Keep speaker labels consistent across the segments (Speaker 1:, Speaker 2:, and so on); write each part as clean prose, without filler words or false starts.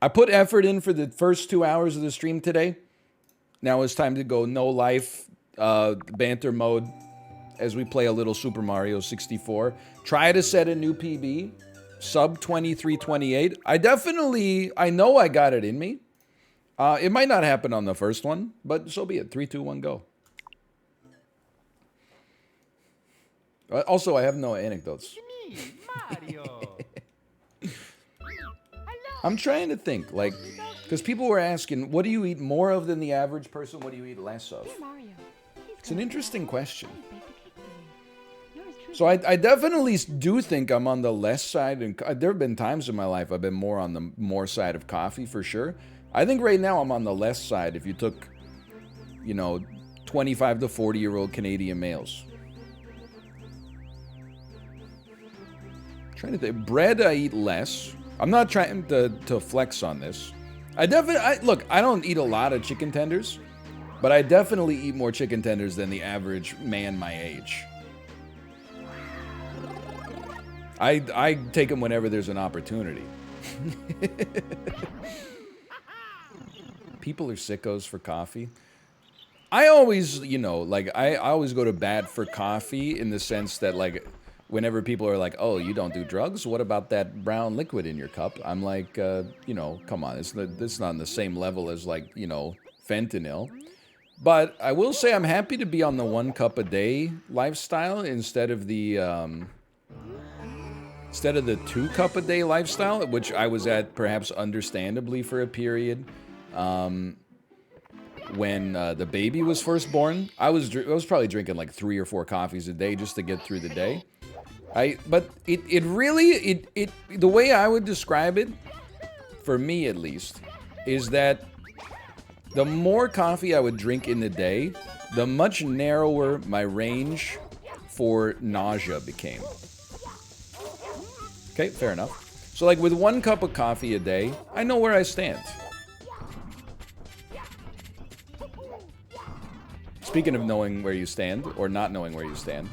Speaker 1: I put effort in for the first 2 hours of the stream today. Now it's time to go no life banter mode as we play a little Super Mario 64. Try to set a new PB, sub 2328. I know I got it in me. It might not happen on the first one, but so be it. 3, 2, 1, go. Also, I have no anecdotes.
Speaker 2: Mario.
Speaker 1: I'm trying to think, like, because people were asking, what do you eat more of than the average person? What do you eat less of? It's an interesting question. So I definitely do think I'm on the less side, and there have been times in my life I've been more on the more side of coffee for sure. I think right now I'm on the less side if you took, 25 to 40-year-old Canadian males. Trying to think. Bread I eat less. I'm not trying to flex on this. Look, I don't eat a lot of chicken tenders, but I definitely eat more chicken tenders than the average man my age. I take them whenever there's an opportunity. People are sickos for coffee. I always, I always go to bat for coffee in the sense that, like, whenever people are like, oh, you don't do drugs? What about that brown liquid in your cup? I'm like, come on. It's not on the same level as, like, fentanyl. But I will say I'm happy to be on the 1 cup a day lifestyle instead of the 2 cup a day lifestyle, which I was at perhaps understandably for a period. When the baby was first born, I was probably drinking like 3 or 4 coffees a day just to get through the day. But it really, the way I would describe it, for me at least, is that the more coffee I would drink in the day, the much narrower my range for nausea became. Okay, fair enough. So like with 1 cup of coffee a day, I know where I stand. Speaking of knowing where you stand, or not knowing where you stand.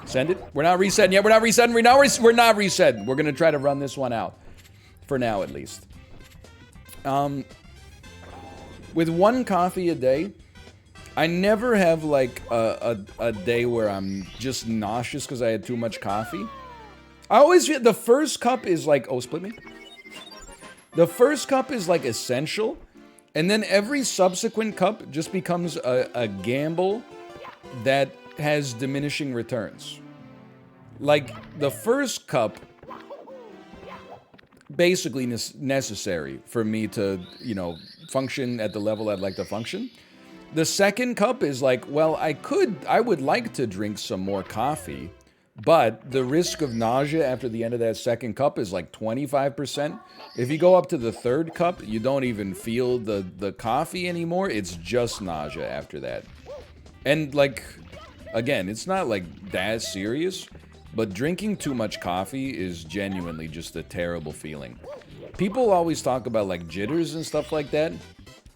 Speaker 1: Send it. We're not resetting yet. We're not resetting. We're not resetting. We're going to try to run this one out. For now, at least. With 1 coffee a day, I never have like a day where I'm just nauseous because I had too much coffee. I always feel the first cup is like, oh, split me. The first cup is like essential. And then every subsequent cup just becomes a gamble that has diminishing returns. Like, the first cup, basically necessary for me to, function at the level I'd like to function. The second cup is like, well, I would like to drink some more coffee, but the risk of nausea after the end of that second cup is like 25%. If you go up to the third cup, you don't even feel the coffee anymore. It's just nausea after that. And like, again, it's not like that serious, but drinking too much coffee is genuinely just a terrible feeling. People always talk about like jitters and stuff like that.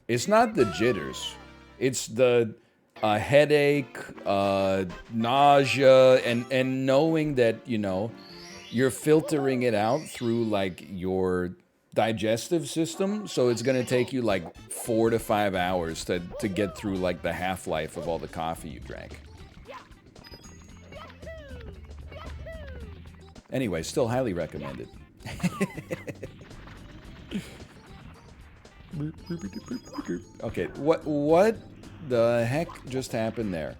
Speaker 1: It's not the jitters. It's the headache, nausea, and knowing that, you're filtering it out through like your digestive system. So it's going to take you like 4 to 5 hours to get through like the half-life of all the coffee you drank. Anyway, still highly recommended. Okay, what the heck just happened there?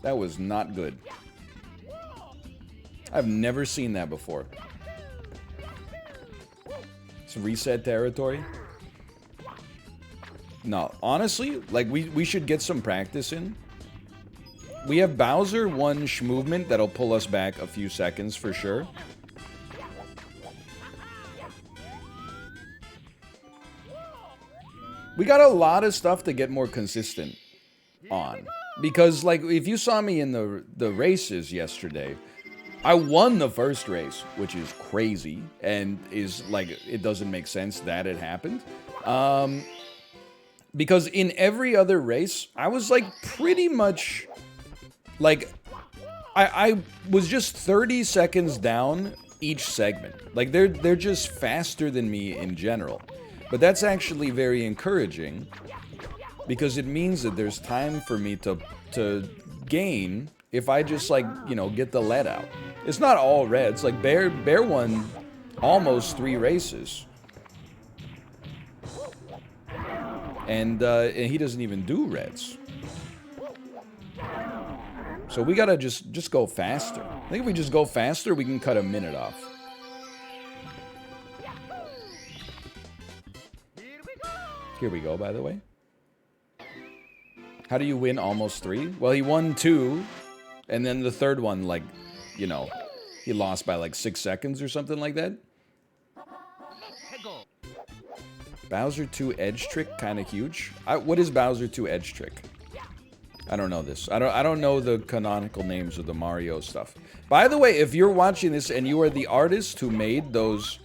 Speaker 1: That was not good. I've never seen that before. It's reset territory. No, honestly, like we should get some practice in. We have Bowser 1 movement that'll pull us back a few seconds for sure. We got a lot of stuff to get more consistent on. Because, like, if you saw me in the races yesterday, I won the first race, which is crazy, and is, like, it doesn't make sense that it happened. Because in every other race, I was, like, pretty much, like, I was just 30 seconds down each segment. Like, they're just faster than me in general. But that's actually very encouraging, because it means that there's time for me to gain if I just, like, you know, get the lead out. It's not all reds. Like, Bear won almost 3 races. And he doesn't even do reds. So we gotta just go faster. I think if we just go faster, we can cut a minute off. Here we go, by the way. How do you win almost 3? Well, he won 2, and then the third one, like, you know, he lost by like 6 seconds or something like that. Bowser 2 edge trick, kind of huge. What is Bowser 2 edge trick? I don't know this. I don't know the canonical names of the Mario stuff. By the way, if you're watching this and you are the artist who made those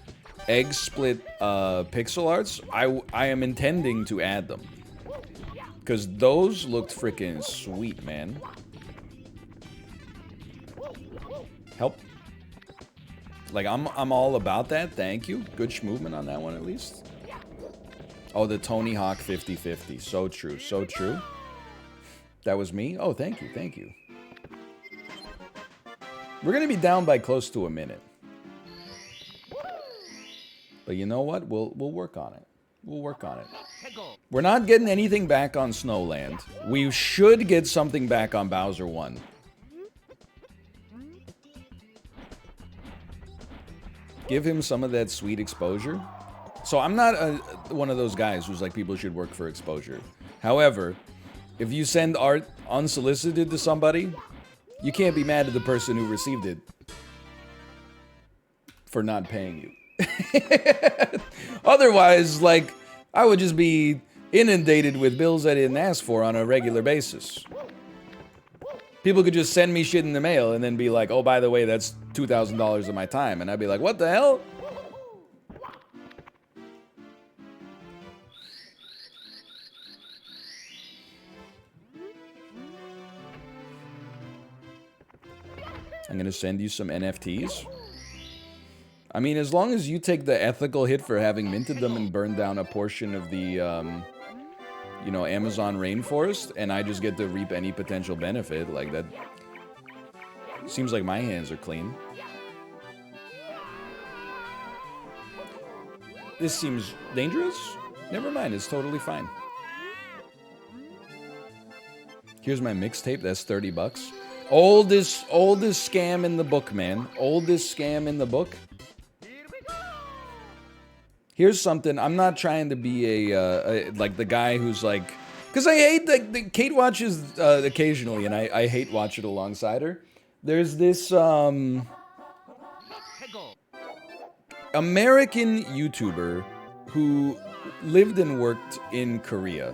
Speaker 1: egg split pixel arts, I am intending to add them. Because those looked freaking sweet, man. Help. Like, I'm all about that. Thank you. Good schmovement on that one, at least. Oh, the Tony Hawk 50-50. So true. So true. That was me? Oh, thank you. Thank you. We're going to be down by close to a minute. But you know what? We'll work on it. We'll work on it. We're not getting anything back on Snowland. We should get something back on Bowser 1. Give him some of that sweet exposure. So I'm not one of those guys who's like, people should work for exposure. However, if you send art unsolicited to somebody, you can't be mad at the person who received it for not paying you. Otherwise, like, I would just be inundated with bills I didn't ask for on a regular basis. People could just send me shit in the mail and then be like, oh, by the way, that's $2,000 of my time. And I'd be like, what the hell? I'm gonna send you some NFTs. I mean, as long as you take the ethical hit for having minted them and burned down a portion of the, you know, Amazon rainforest, and I just get to reap any potential benefit, like that. Seems like my hands are clean. This seems dangerous? Never mind, it's totally fine. Here's my mixtape, that's 30 bucks. Oldest scam in the book, man. Oldest scam in the book. Here's something. I'm not trying to be like the guy who's like, because I hate that Kate watches occasionally, and I hate watch it alongside her. There's this American YouTuber who lived and worked in Korea.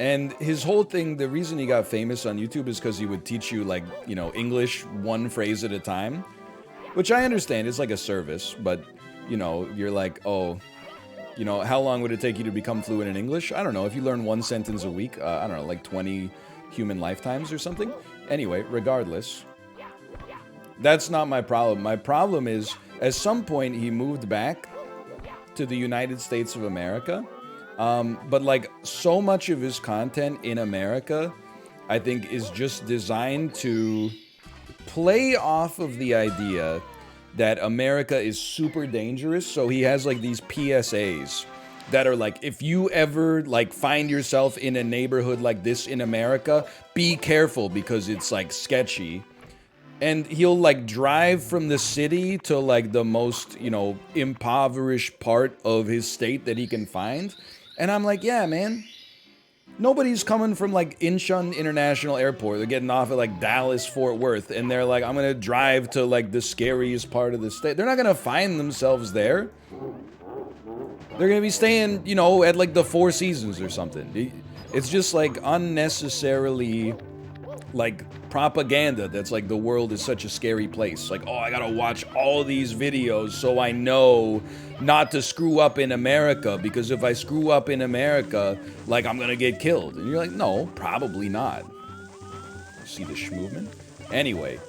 Speaker 1: And his whole thing, the reason he got famous on YouTube is because he would teach you, like, you know, English one phrase at a time. Which I understand, it's like a service, but, you know, you're like, oh, you know, how long would it take you to become fluent in English? I don't know, if you learn one sentence a week, I don't know, like 20 human lifetimes or something. Anyway, regardless, that's not my problem. My problem is, at some point, he moved back to the United States of America. But like, so much of his content in America, I think, is just designed to play off of the idea that America is super dangerous. So he has like these PSAs that are like, if you ever like find yourself in a neighborhood like this in America, be careful because it's like sketchy. And he'll like drive from the city to like the most, you know, impoverished part of his state that he can find. And I'm like, yeah, man. Nobody's coming from like Incheon International Airport. They're getting off at like Dallas, Fort Worth. And they're like, I'm going to drive to like the scariest part of the state. They're not going to find themselves there. They're going to be staying, you know, at like the Four Seasons or something. It's just like unnecessarily like propaganda that's like the world is such a scary place. Like, oh, I gotta watch all these videos so I know not to screw up in America, because if I screw up in America, like, I'm gonna get killed. And you're like, no, probably not. See the schmovement? Anyway,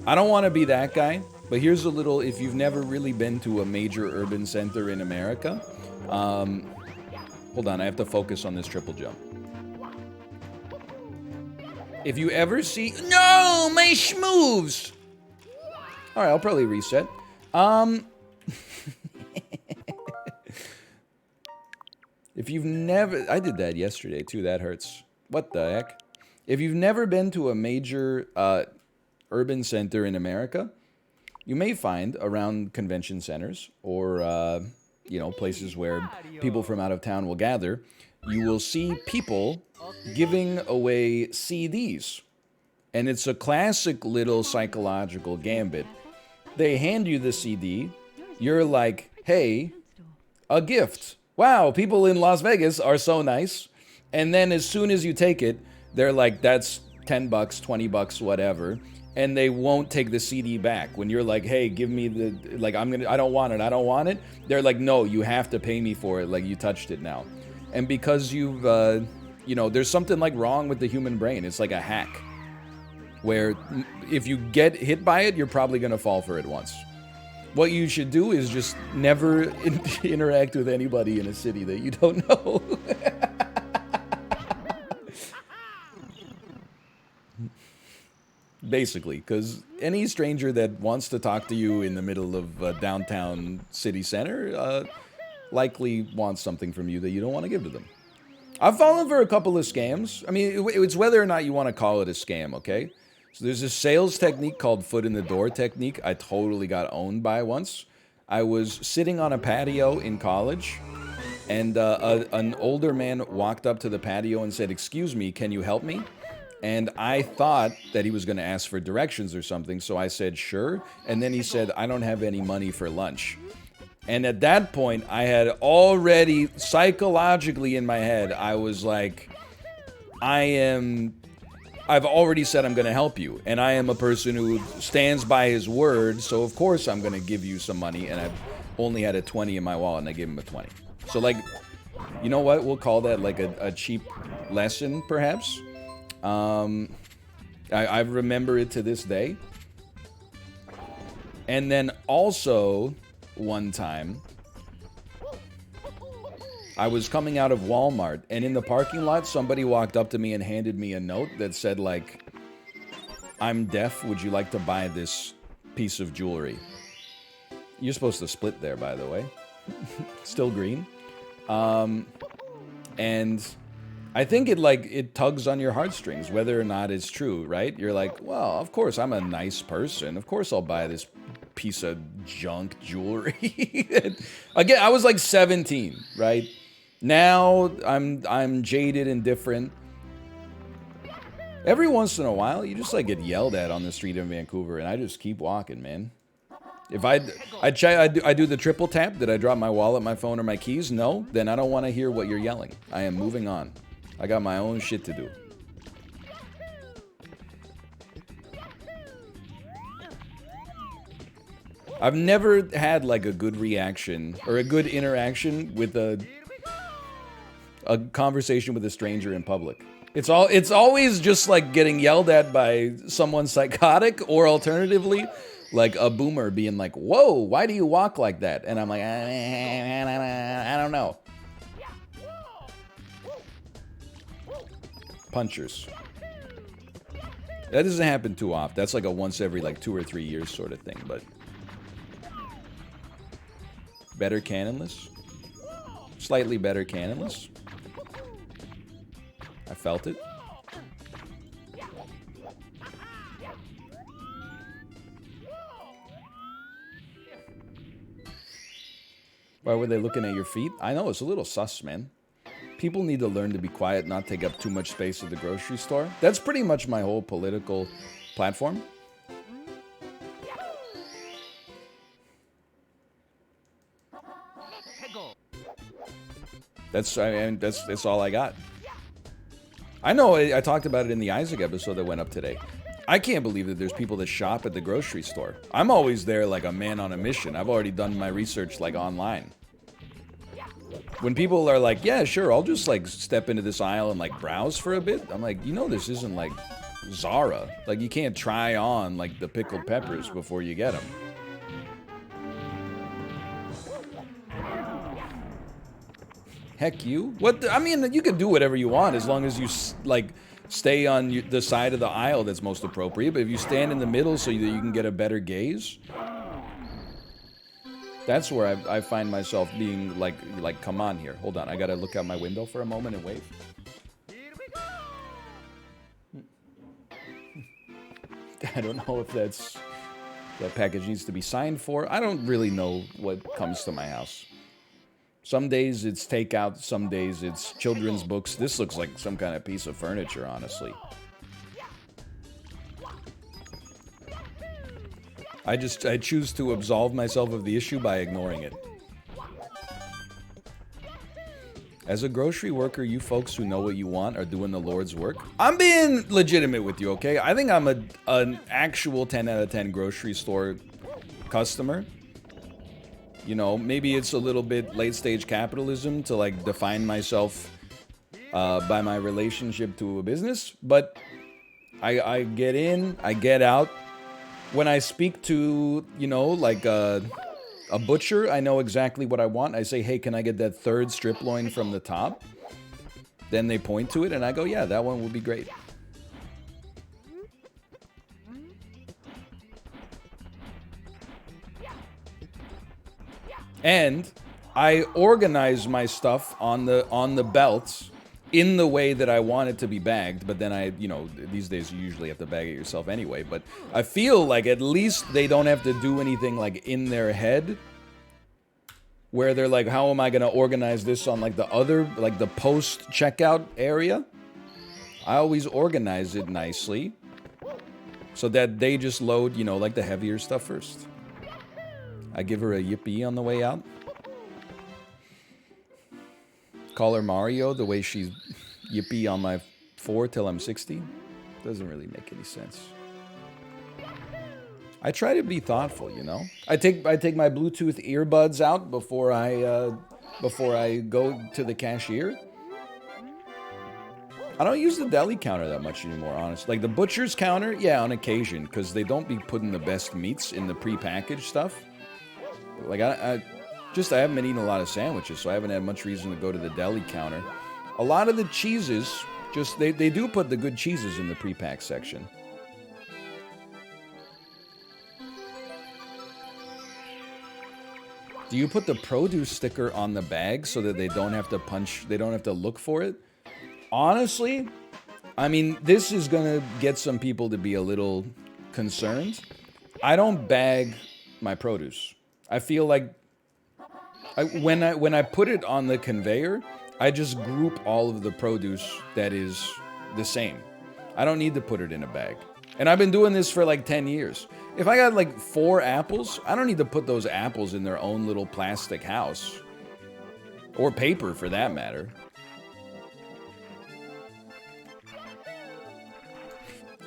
Speaker 1: I don't want to be that guy. But here's a little, if you've never really been to a major urban center in America, hold on, I have to focus on this triple jump. If you ever see, no, my schmoves! All right, I'll probably reset. If you've never, I did that yesterday too, that hurts. What the heck? If you've never been to a major urban center in America, you may find around convention centers or, you know, places where people from out of town will gather, you will see people giving away CDs. And it's a classic little psychological gambit. They hand you the CD, you're like, hey, a gift. Wow, people in Las Vegas are so nice. And then as soon as you take it, they're like, that's 10 bucks, 20 bucks, whatever. And they won't take the CD back. When you're like, hey, give me the, like, I don't want it. They're like, no, you have to pay me for it. Like, you touched it now. And because you've, you know, there's something like wrong with the human brain. It's like a hack where if you get hit by it, you're probably going to fall for it once. What you should do is just never interact with anybody in a city that you don't know. Basically, because any stranger that wants to talk to you in the middle of downtown city center likely wants something from you that you don't want to give to them. I've fallen for a couple of scams. I mean, it's whether or not you want to call it a scam, okay? So there's a sales technique called foot in the door technique I totally got owned by once. I was sitting on a patio in college, and an older man walked up to the patio and said, "Excuse me, can you help me?" And I thought that he was going to ask for directions or something, so I said, sure. And then he said, "I don't have any money for lunch." And at that point, I had already, psychologically in my head, I was like, I've already said I'm going to help you. And I am a person who stands by his word, so of course I'm going to give you some money. And I've only had a 20 in my wallet, and I gave him a 20. So, like, you know what? We'll call that like a cheap lesson, perhaps. I remember it to this day. And then also, one time, I was coming out of Walmart, and in the parking lot, somebody walked up to me and handed me a note that said, like, "I'm deaf, would you like to buy this piece of jewelry?" You're supposed to split there, by the way. Still green. And I think it tugs on your heartstrings, whether or not it's true, right? You're like, well, of course, I'm a nice person. Of course I'll buy this piece of junk jewelry. Again, I was like 17, right? Now I'm jaded and different. Every once in a while, you just like get yelled at on the street in Vancouver, and I just keep walking, man. If I do the triple tap, did I drop my wallet, my phone, or my keys? No, then I don't want to hear what you're yelling. I am moving on. I got my own shit to do. I've never had like a good reaction or a good interaction with a conversation with a stranger in public. It's always just like getting yelled at by someone psychotic, or alternatively, like a boomer being like, "Whoa, why do you walk like that?" And I'm like, I don't know. Punchers. That doesn't happen too often. That's like a once every like 2 or 3 years sort of thing, but better cannonless. Slightly better cannonless. I felt it. Why were they looking at your feet? I know, it's a little sus, man. People need to learn to be quiet, not take up too much space at the grocery store. That's pretty much my whole political platform. That's all I got. I know I talked about it in the Isaac episode that went up today. I can't believe that there's people that shop at the grocery store. I'm always there like a man on a mission. I've already done my research like online. When people are like, yeah, sure, I'll just like step into this aisle and like browse for a bit. I'm like, you know, this isn't like Zara. Like, you can't try on like the pickled peppers before you get them. Heck you. What? I mean, you can do whatever you want as long as you like stay on the side of the aisle that's most appropriate. But if you stand in the middle so that you can get a better gaze, that's where I find myself being like, come on here. Hold on, I gotta look out my window for a moment and wave. I don't know if that package needs to be signed for. I don't really know what comes to my house. Some days it's takeout, some days it's children's books. This looks like some kind of piece of furniture, honestly. I choose to absolve myself of the issue by ignoring it. As a grocery worker, you folks who know what you want are doing the Lord's work. I'm being legitimate with you, okay? I think I'm an actual 10 out of 10 grocery store customer. You know, maybe it's a little bit late-stage capitalism to, like, define myself by my relationship to a business. But I get in, I get out. When I speak to, you know, like a butcher, I know exactly what I want. I say, hey, can I get that third strip loin from the top? Then they point to it, and I go, yeah, that one would be great. And I organize my stuff on the belts in the way that I want it to be bagged, but then you know, these days you usually have to bag it yourself anyway, but I feel like at least they don't have to do anything like in their head where they're like, how am I going to organize this on like the other, like the post checkout area? I always organize it nicely so that they just load, you know, like the heavier stuff first. I give her a yippee on the way out. Call her Mario the way she's yippee on my 4 till I'm 60. Doesn't really make any sense. I try to be thoughtful, you know. I take my Bluetooth earbuds out before I go to the cashier. I don't use the deli counter that much anymore, honestly. Like the butcher's counter, yeah, on occasion, because they don't be putting the best meats in the prepackaged stuff. Like I haven't been eating a lot of sandwiches, so I haven't had much reason to go to the deli counter. A lot of the cheeses, they do put the good cheeses in the pre-pack section. Do you put the produce sticker on the bag so that they don't have to look for it? Honestly, I mean, this is gonna get some people to be a little concerned. I don't bag my produce. I feel like when I put it on the conveyor, I just group all of the produce that is the same. I don't need to put it in a bag. And I've been doing this for like 10 years. If I got like 4 apples, I don't need to put those apples in their own little plastic house. Or paper, for that matter.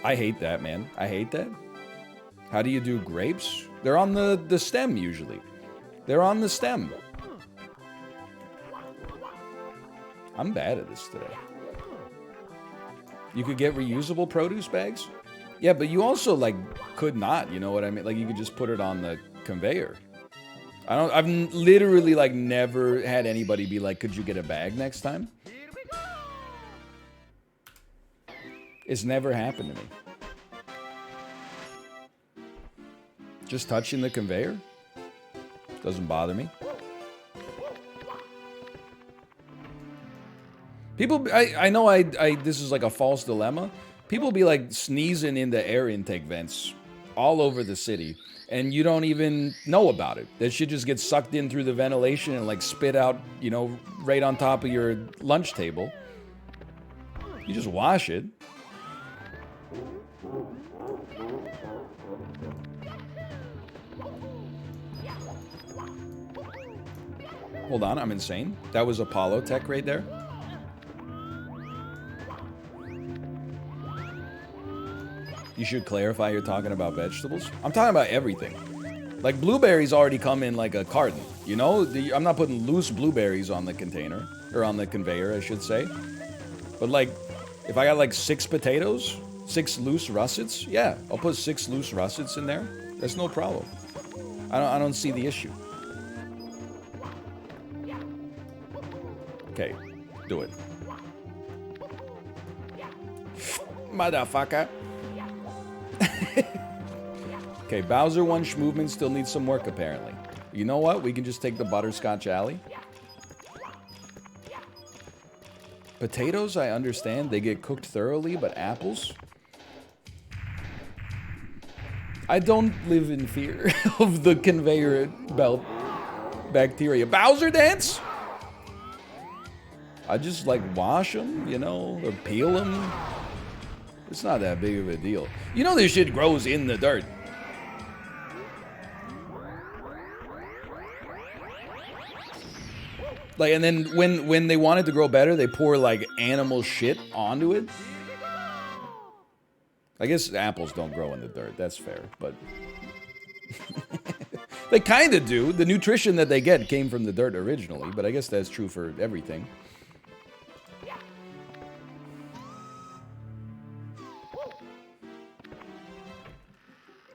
Speaker 1: I hate that, man. I hate that. How do you do grapes? They're on the stem, usually. They're on the stem. I'm bad at this today. You could get reusable produce bags? Yeah, but you also, like, could not, you know what I mean? Like, you could just put it on the conveyor. I've literally, like, never had anybody be like, could you get a bag next time? It's never happened to me. Just touching the conveyor? Doesn't bother me. People, I know this is like a false dilemma. People be like sneezing in the air intake vents all over the city, and you don't even know about it. That shit just gets sucked in through the ventilation and like spit out, you know, right on top of your lunch table. You just wash it. Hold on, I'm insane. That was Apollo tech right there. You should clarify you're talking about vegetables. I'm talking about everything. Like blueberries already come in like a carton, you know? I'm not putting loose blueberries on the container, or on the conveyor, I should say. But like, if I got like 6 potatoes, 6 loose russets, yeah, I'll put 6 loose russets in there. That's no problem. I don't see the issue. Okay, do it. Motherfucker. Okay, Bowser 1 movement still needs some work, apparently. You know what? We can just take the Butterscotch Alley. Potatoes, I understand. They get cooked thoroughly, but apples? I don't live in fear of the conveyor belt bacteria. Bowser dance? I just, like, wash them, you know, or peel them. It's not that big of a deal. You know this shit grows in the dirt. Like, and then when they want it to grow better, they pour, like, animal shit onto it. I guess apples don't grow in the dirt. That's fair, but... They kind of do. The nutrition that they get came from the dirt originally, but I guess that's true for everything.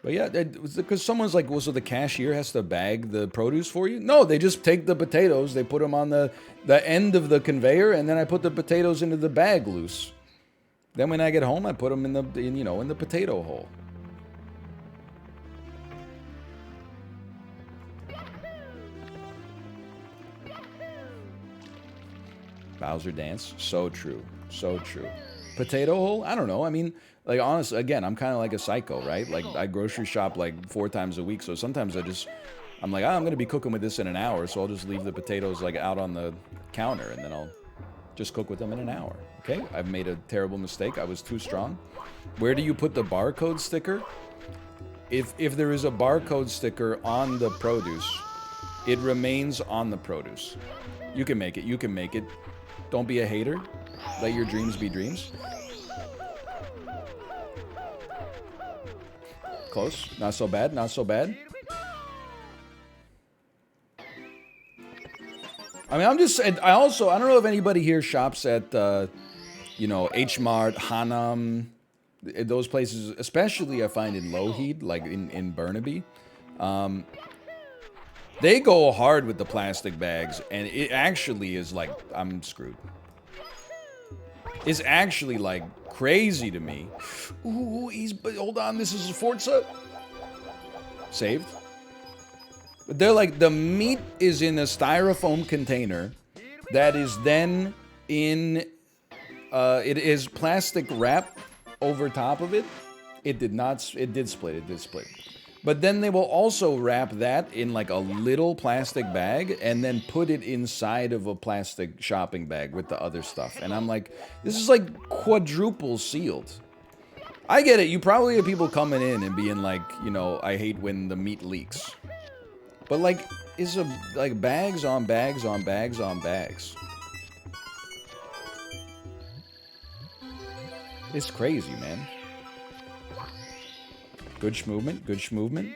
Speaker 1: But yeah, because someone's like, well, so the cashier has to bag the produce for you? No, they just take the potatoes, they put them on the end of the conveyor, and then I put the potatoes into the bag loose. Then when I get home, I put them in the potato hole. Bowser dance, so true, so true. Potato hole? I don't know. I mean, like, honestly, again, I'm kind of like a psycho, right? Like, I grocery shop like 4 times a week, so sometimes I'm like, I'm gonna be cooking with this in an hour, so I'll just leave the potatoes like out on the counter, and then I'll just cook with them in an hour. Okay, I've made a terrible mistake. I was too strong. Where do you put the barcode sticker? If there is a barcode sticker on the produce, it remains on the produce. You can make it. You can make it. Don't be a hater. Let your dreams be dreams. Close. Not so bad. Not so bad. I mean, I don't know if anybody here shops at, H Mart, Hanam, those places, especially I find in Lougheed, like in Burnaby. They go hard with the plastic bags, and it actually is like, I'm screwed. It's actually like crazy to me. Ooh, hold on, this is Forza. Saved. But they're like, the meat is in a styrofoam container that is then in, it is plastic wrap over top of it. It did split. But then they will also wrap that in like a little plastic bag and then put it inside of a plastic shopping bag with the other stuff. And I'm like, this is like quadruple sealed. I get it. You probably have people coming in and being like, I hate when the meat leaks. But like, it's like bags on bags on bags on bags. It's crazy, man. Good schmovement, good schmovement.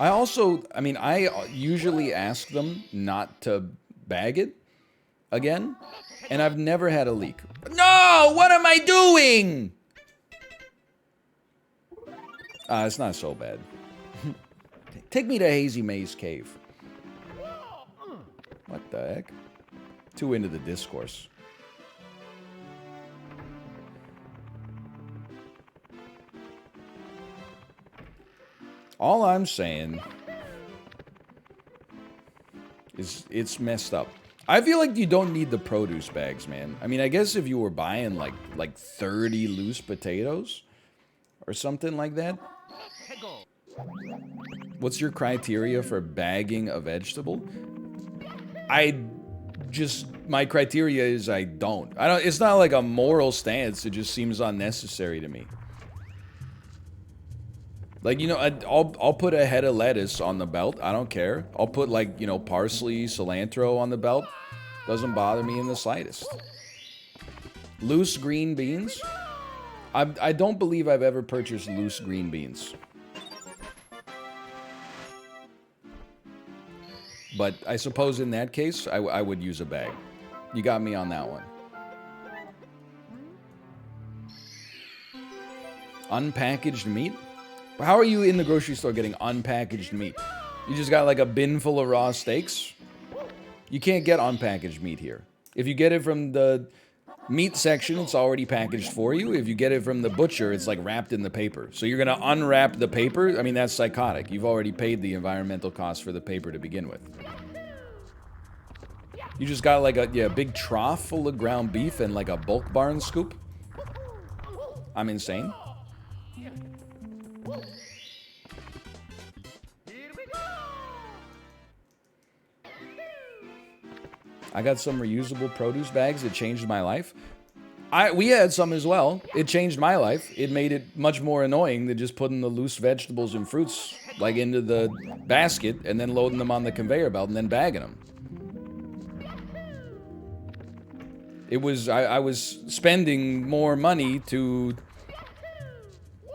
Speaker 1: I usually ask them not to bag it again, and I've never had a leak. No, what am I doing? It's not so bad. Take me to Hazy Maze Cave. What the heck? Too into the discourse. All I'm saying is it's messed up. I feel like you don't need the produce bags, man. I mean, I guess if you were buying like 30 loose potatoes or something like that. What's your criteria for bagging a vegetable? My criteria is I don't. It's not like a moral stance. It just seems unnecessary to me. Like, I'll put a head of lettuce on the belt. I don't care. I'll put, like, parsley, cilantro on the belt. Doesn't bother me in the slightest. Loose green beans? I don't believe I've ever purchased loose green beans. But I suppose in that case, I would use a bag. You got me on that one. Unpackaged meat? How are you in the grocery store getting unpackaged meat? You just got like a bin full of raw steaks? You can't get unpackaged meat here. If you get it from the meat section, it's already packaged for you. If you get it from the butcher, it's like wrapped in the paper. So you're gonna unwrap the paper? I mean, that's psychotic. You've already paid the environmental cost for the paper to begin with. You just got like a big trough full of ground beef and like a bulk barn scoop? I'm insane. I got some reusable produce bags. It changed my life. We had some as well. It changed my life. It made it much more annoying than just putting the loose vegetables and fruits like into the basket and then loading them on the conveyor belt and then bagging them. It was, I was spending more money to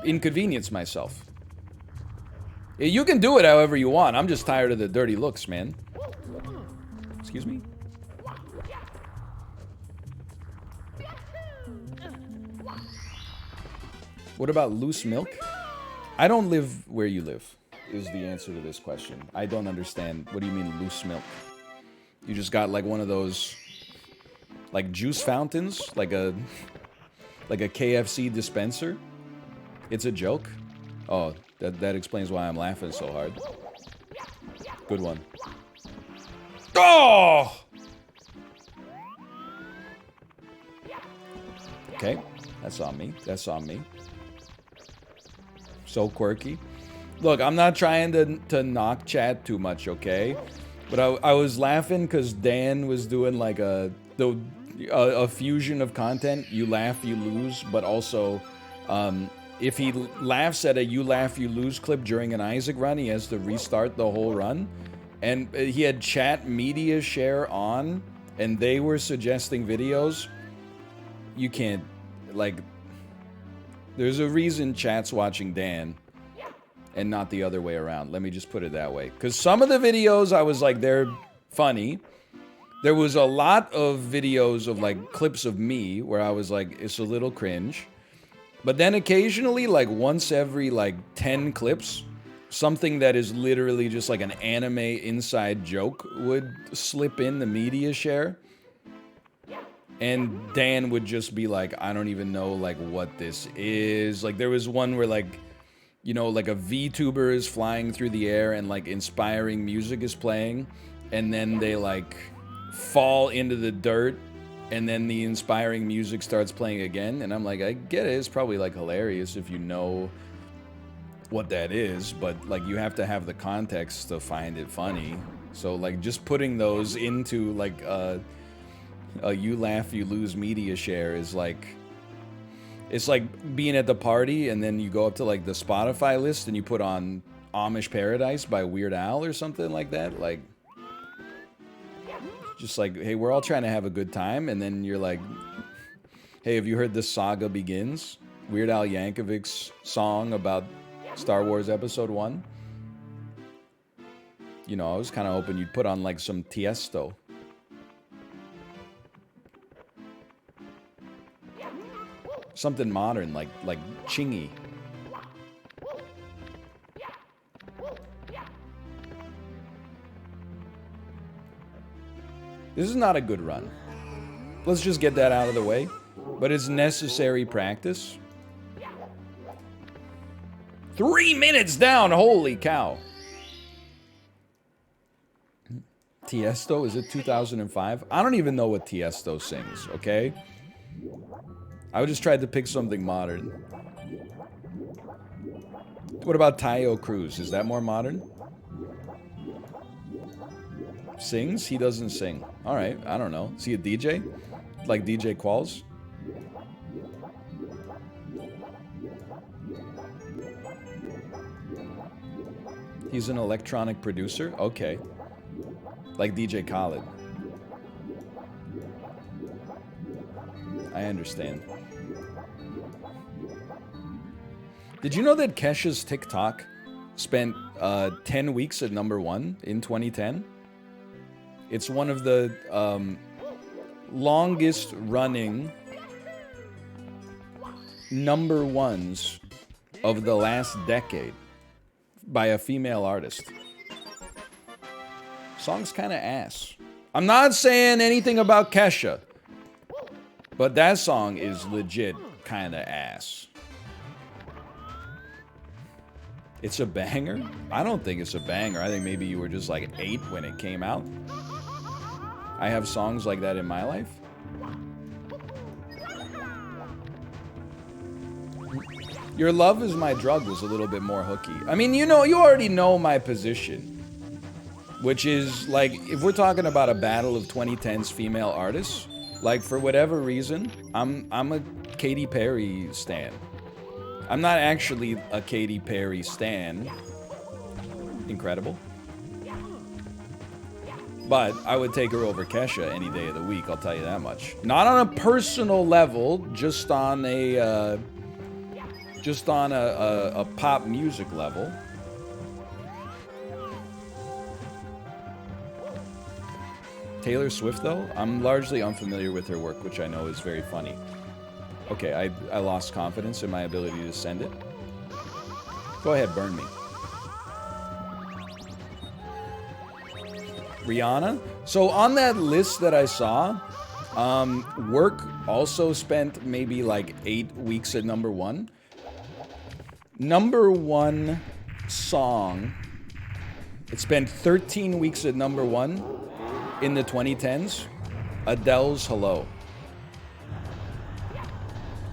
Speaker 1: inconvenience myself. You can do it however you want. I'm just tired of the dirty looks, man. Excuse me? What about loose milk? I don't live where you live, is the answer to this question. I don't understand. What do you mean loose milk? You just got like one of those, like juice fountains? Like a KFC dispenser? It's a joke? Oh, that explains why I'm laughing so hard. Good one. Oh! Okay, that's on me. That's on me. So quirky. Look, I'm not trying to knock chat too much, okay? But I was laughing because Dan was doing like a fusion of content. You laugh, you lose, but also if he laughs at a you laugh, you lose clip during an Isaac run, he has to restart the whole run. And he had chat media share on, and they were suggesting videos. You can't, like, there's a reason chat's watching Dan and not the other way around. Let me just put it that way. Because some of the videos, I was like, they're funny. There was a lot of videos of, like, clips of me where I was like, it's a little cringe. But then occasionally, like, once every, like, 10 clips, something that is literally just like an anime inside joke would slip in the media share. And Dan would just be like, I don't even know, like, what this is. Like, there was one where, like, you know, like a VTuber is flying through the air and, like, inspiring music is playing. And then they, like, fall into the dirt. And then the inspiring music starts playing again. And I'm like, I get it. It's probably, like, hilarious if you know what that is. But, like, you have to have the context to find it funny. So, like, just putting those into, like, a you laugh, you lose media share is like, it's like being at the party and then you go up to like the Spotify list and you put on Amish Paradise by Weird Al or something like that. Like, just like, hey, we're all trying to have a good time. And then you're like, hey, have you heard The Saga Begins? Weird Al Yankovic's song about Star Wars Episode 1. You know, I was kind of hoping you'd put on like some Tiesto. Something modern, like Chingy. This is not a good run. Let's just get that out of the way. But it's necessary practice. 3 minutes down, holy cow. Tiesto, is it 2005? I don't even know what Tiesto sings, okay? I just tried to pick something modern. What about Tayo Cruz? Is that more modern? Sings? He doesn't sing. Alright, I don't know. Is he a DJ? Like DJ Qualls? He's an electronic producer? Okay. Like DJ Khaled. I understand. Did you know that Kesha's TikTok spent 10 weeks at #1 in 2010? It's one of the longest running #1s of the last decade by a female artist. Song's kind of ass. I'm not saying anything about Kesha, but that song is legit kind of ass. It's a banger? I don't think it's a banger. I think maybe you were just like 8 when it came out. I have songs like that in my life. Your Love Is My Drug was a little bit more hooky. I mean, you know, you already know my position, which is like, if we're talking about a battle of 2010s female artists, like for whatever reason, I'm a Katy Perry stan. I'm not actually a Katy Perry stan. Incredible. But I would take her over Kesha any day of the week, I'll tell you that much. Not on a personal level, just on a pop music level. Taylor Swift, though, I'm largely unfamiliar with her work, which I know is very funny. Okay, I lost confidence in my ability to send it. Go ahead, burn me. Rihanna? So on that list that I saw, Work also spent maybe like 8 weeks at number 1. Number 1 song, it spent 13 weeks at number 1 in the 2010s. Adele's Hello.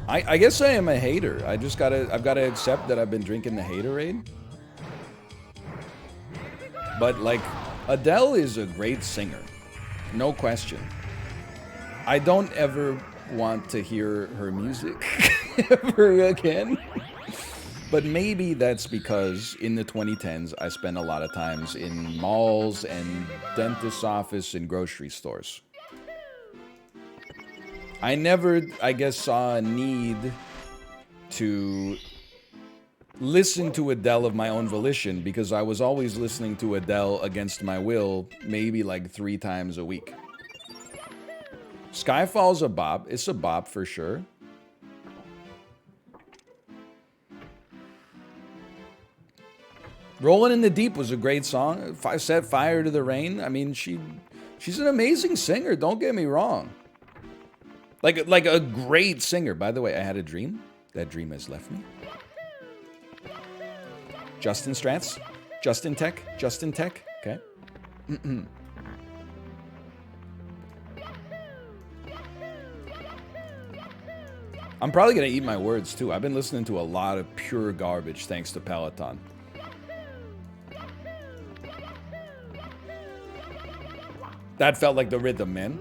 Speaker 1: I guess I am a hater. I've gotta accept that I've been drinking the haterade. But like, Adele is a great singer, no question. I don't ever want to hear her music ever again. But maybe that's because in the 2010s, I spent a lot of times in malls and dentist's office and grocery stores. I never, I guess, saw a need to listen to Adele of my own volition because I was always listening to Adele against my will, maybe like 3 times a week. Skyfall's a bop. It's a bop for sure. Rolling in the Deep was a great song. Set Fire to the Rain. I mean, she's an amazing singer. Don't get me wrong. Like a great singer. By the way, I had a dream. That dream has left me. Justin Strats. Justin Tech. Okay. I'm probably going to eat my words, too. I've been listening to a lot of pure garbage thanks to Peloton. That felt like the rhythm, man.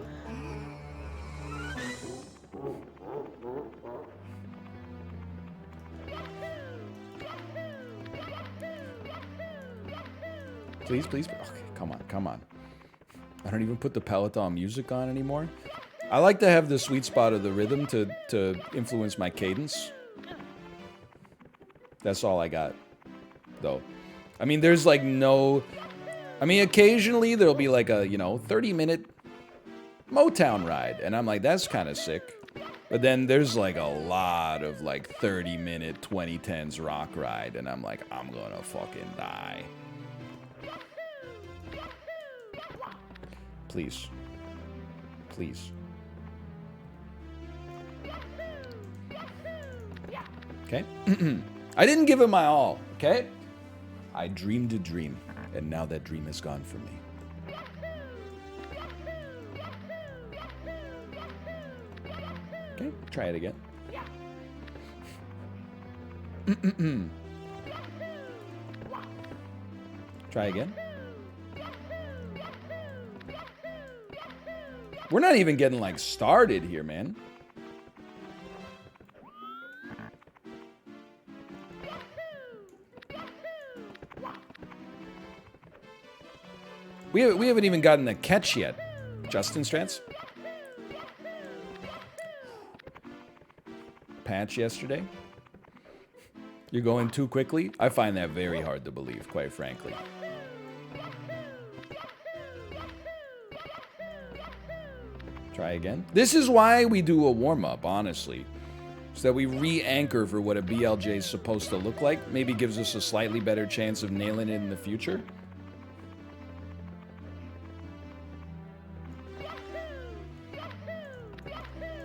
Speaker 1: Please. Okay, come on. I don't even put the Peloton music on anymore. I like to have the sweet spot of the rhythm to influence my cadence. That's all I got, though. I mean, there's like no... I mean, occasionally there'll be like a, 30-minute Motown ride. And I'm like, that's kind of sick. But then there's like a lot of like 30-minute 2010s rock ride. And I'm like, I'm gonna fucking die. Please. Okay? I didn't give it my all, okay? I dreamed a dream, and now that dream is gone from me. Okay, try it again. Try again. We're not even getting like started here, man. We haven't even gotten a catch yet. Justin Strats. Patch yesterday. You're going too quickly? I find that very hard to believe, quite frankly. Try again. This is why we do a warm-up, honestly. so that we re-anchor for what a BLJ is supposed to look like. Maybe gives us a slightly better chance of nailing it in the future.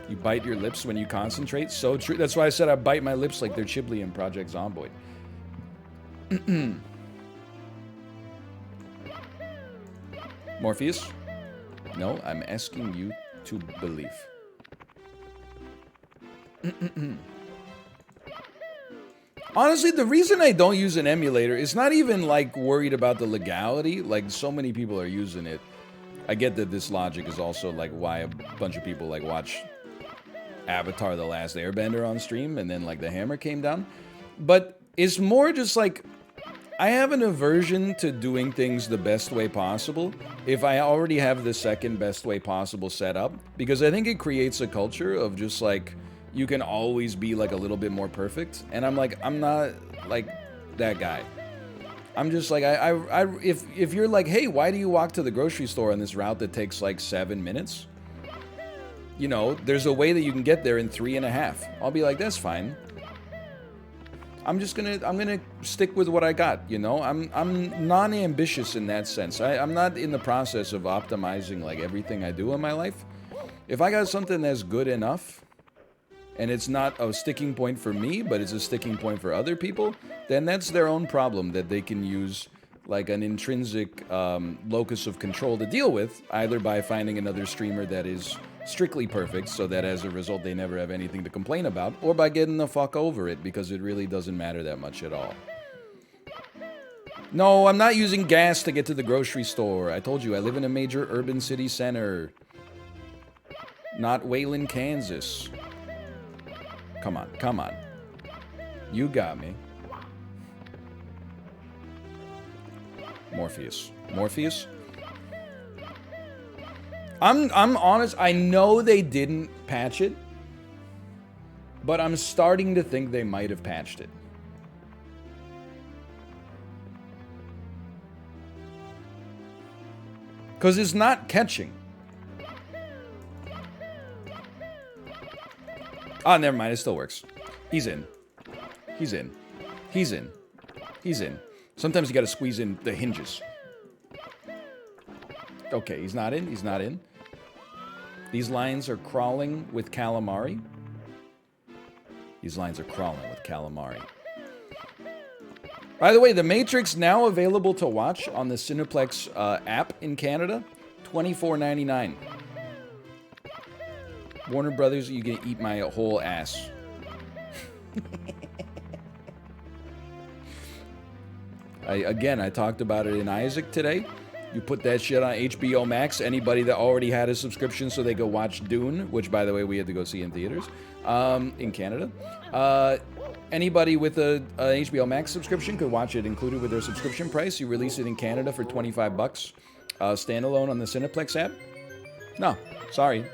Speaker 1: You bite your lips when you concentrate. So true. That's why I said I bite my lips like they're Chibli in Project Zomboid. Morpheus? No, I'm asking you to believe. Honestly, the reason I don't use an emulator is not even like worried about the legality. Like, so many people are using it. I get that this logic is also like why a bunch of people like watch Avatar The Last Airbender on stream and then like the hammer came down. But it's more just like I have an aversion to doing things the best way possible if I already have the second best way possible set up, because I think it creates a culture of just like you can always be like a little bit more perfect, and I'm like, I'm not like that guy. I'm just like if you're like, hey, why do you walk to the grocery store on this route that takes like 7 minutes? You know, there's a way that you can get there in 3.5. I'll be like, that's fine. I'm gonna stick with what I got, you know? I'm non-ambitious in that sense. I'm not in the process of optimizing like everything I do in my life. If I got something that's good enough, and it's not a sticking point for me, but it's a sticking point for other people, then that's their own problem that they can use like an intrinsic locus of control to deal with, either by finding another streamer that is strictly perfect so that as a result they never have anything to complain about, or by getting the fuck over it because it really doesn't matter that much at all. No, I'm not using gas to get to the grocery store. I told you, I live in a major urban city center. Not Wayland, Kansas. Come on, come on. You got me. Morpheus. Morpheus? I'm honest, I know they didn't patch it, but I'm starting to think they might have patched it. Because it's not catching. Ah, never mind, it still works. He's in. He's in. He's in. He's in. Sometimes you gotta squeeze in the hinges. Okay, he's not in. He's not in. These lines are crawling with calamari. These lines are crawling with calamari. By the way, The Matrix now available to watch on the Cineplex app in Canada. $24.99. Warner Brothers, you can eat my whole ass. I talked about it in Isaac today. You put that shit on HBO Max. Anybody that already had a subscription so they go watch Dune, which, by the way, we had to go see in theaters in Canada. Anybody with a HBO Max subscription could watch it included with their subscription price. You release it in Canada for $25, standalone on the Cineplex app. No, sorry.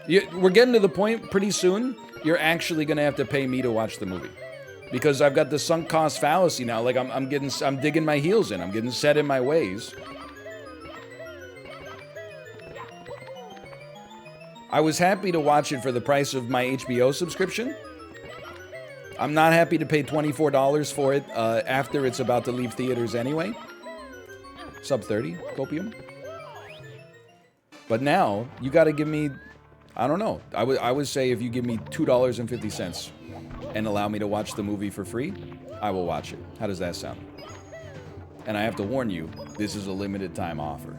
Speaker 1: We're getting to the point pretty soon. You're actually gonna have to pay me to watch the movie. Because I've got the sunk cost fallacy now. Like I'm digging my heels in. I'm getting set in my ways. I was happy to watch it for the price of my HBO subscription. I'm not happy to pay $24 for it after it's about to leave theaters anyway. Sub 30, Copium. But now, you gotta give me, I don't know. I would say if you give me $2.50 and allow me to watch the movie for free, I will watch it. How does that sound? And I have to warn you, this is a limited time offer.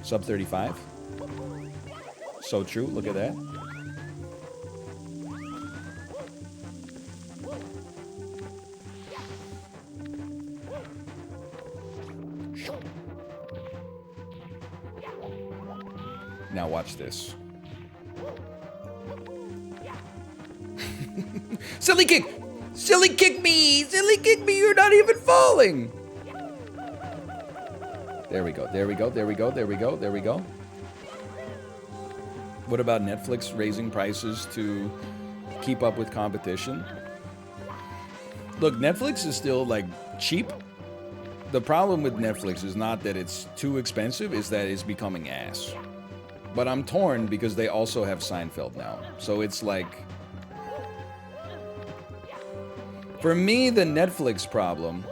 Speaker 1: Sub 35. So true, look at that. Now watch this. Silly kick! Silly kick me! Silly kick me! You're not even falling! There we go, there we go, there we go, there we go, there we go. What about Netflix raising prices to keep up with competition? Look, Netflix is still, like, cheap. The problem with Netflix is not that it's too expensive, it's that it's becoming ass. But I'm torn because they also have Seinfeld now. So it's like... For me, the Netflix problem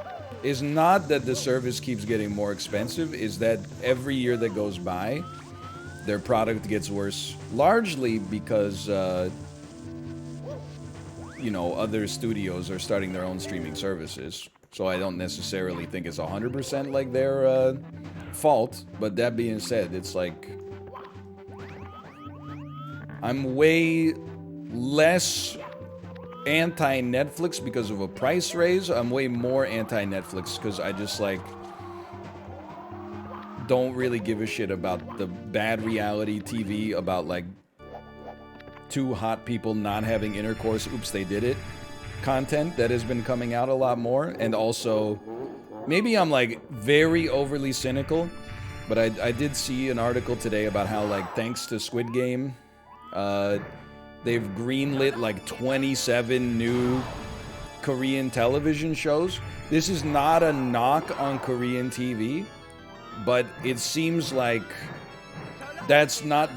Speaker 1: is not that the service keeps getting more expensive, is that every year that goes by, their product gets worse. Largely because, you know, other studios are starting their own streaming services. So I don't necessarily think it's 100% like their fault. But that being said, it's like... I'm way less anti-Netflix because of a price raise. I'm way more anti-Netflix because I just, like, don't really give a shit about the bad reality TV about, like, two hot people not having intercourse, oops, they did it, content that has been coming out a lot more. And also, maybe I'm, like, very overly cynical, but I did see an article today about how, like, thanks to Squid Game, they've greenlit like 27 new Korean television shows. This is not a knock on Korean TV, but it seems like that's not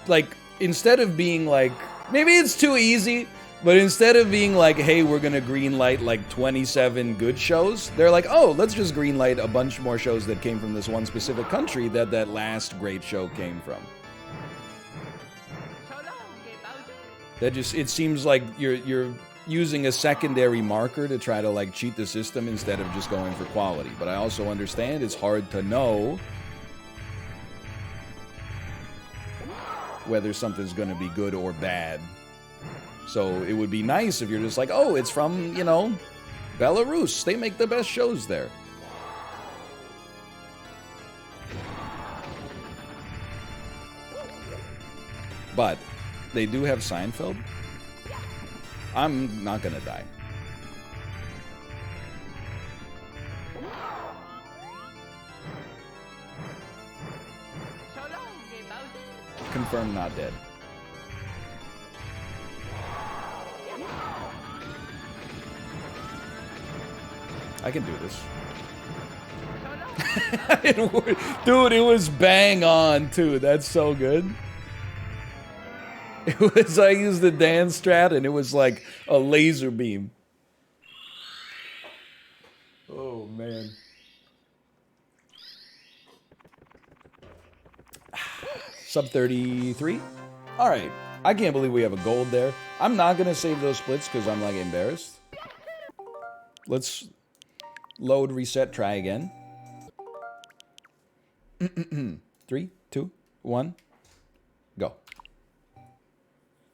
Speaker 1: like, instead of being like, maybe it's too easy, but instead of being like, hey, we're gonna greenlight like 27 good shows, they're like, oh, let's just greenlight a bunch more shows that came from this one specific country that last great show came from. That just, it seems like you're using a secondary marker to try to, like, cheat the system instead of just going for quality. But I also understand it's hard to know whether something's going to be good or bad. So it would be nice if you're just like, oh, it's from, you know, Belarus. They make the best shows there. But they do have Seinfeld. I'm not gonna die. Confirmed not dead. I can do this. Dude, it was bang on too. That's so good. It was, I used the dance strat and it was like a laser beam. Oh, man. Sub 33? Alright. I can't believe we have a gold there. I'm not going to save those splits because I'm, like, embarrassed. Let's load, reset, try again. 3, 2, 1, go.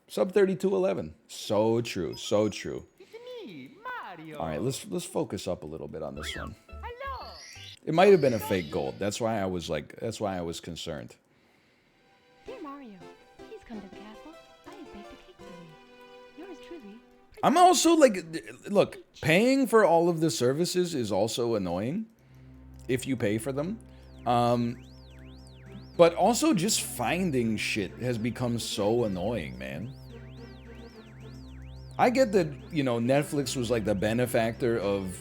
Speaker 1: Sub 3211. So true, so true. All right, let's focus up a little bit on this one. It might have been a fake gold. That's why I was like, that's why I was concerned.
Speaker 3: Dear Mario, please come to the castle. I have baked a cake for you. Yours truly.
Speaker 1: I'm also like, look, paying for all of the services is also annoying if you pay for them. But also just finding shit has become so annoying, man. I get that, you know, Netflix was like the benefactor of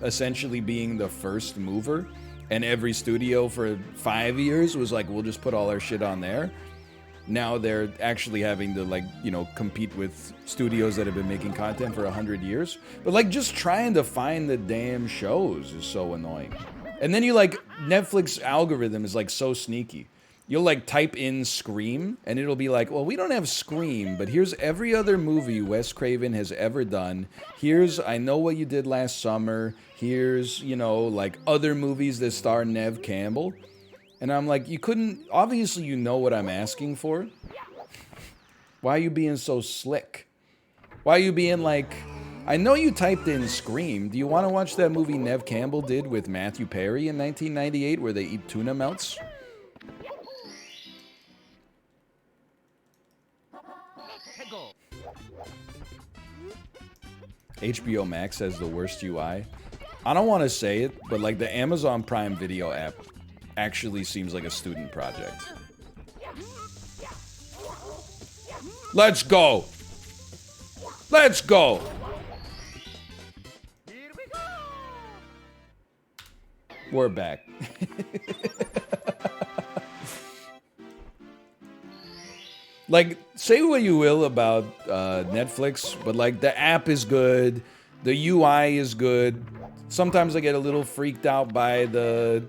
Speaker 1: essentially being the first mover, and every studio for 5 years was like, we'll just put all our shit on there. Now they're actually having to, like, you know, compete with studios that have been making content for 100 years. But, like, just trying to find the damn shows is so annoying. And then you, like, Netflix algorithm is, like, so sneaky. You'll, like, type in Scream, and it'll be like, well, we don't have Scream, but here's every other movie Wes Craven has ever done. Here's I Know What You Did Last Summer. Here's, you know, like, other movies that star Nev Campbell. And I'm like, you couldn't... Obviously, you know what I'm asking for. Why are you being so slick? Why are you being like... I know you typed in Scream. Do you want to watch that movie Nev Campbell did with Matthew Perry in 1998 where they eat tuna melts? HBO Max has the worst UI. I don't want to say it, but like the Amazon Prime Video app actually seems like a student project. Let's go! Let's go!
Speaker 2: Here we go.
Speaker 1: We're back. Like, say what you will about Netflix, but like the app is good, the UI is good. Sometimes I get a little freaked out by the,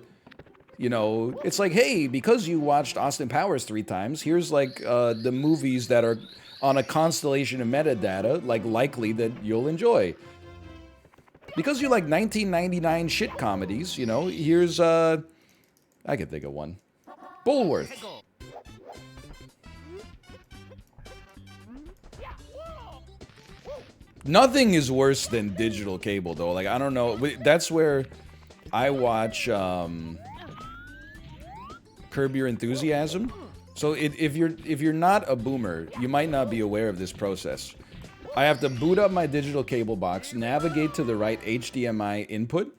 Speaker 1: you know, it's like, hey, because you watched Austin Powers 3 times, here's like the movies that are on a constellation of metadata, like likely that you'll enjoy. Because you like 1999 shit comedies, you know, here's, I can think of one. Bullworth. Nothing is worse than digital cable, though. Like, I don't know. That's where I watch Curb Your Enthusiasm. So if you're not a boomer, you might not be aware of this process. I have to boot up my digital cable box, navigate to the right HDMI input,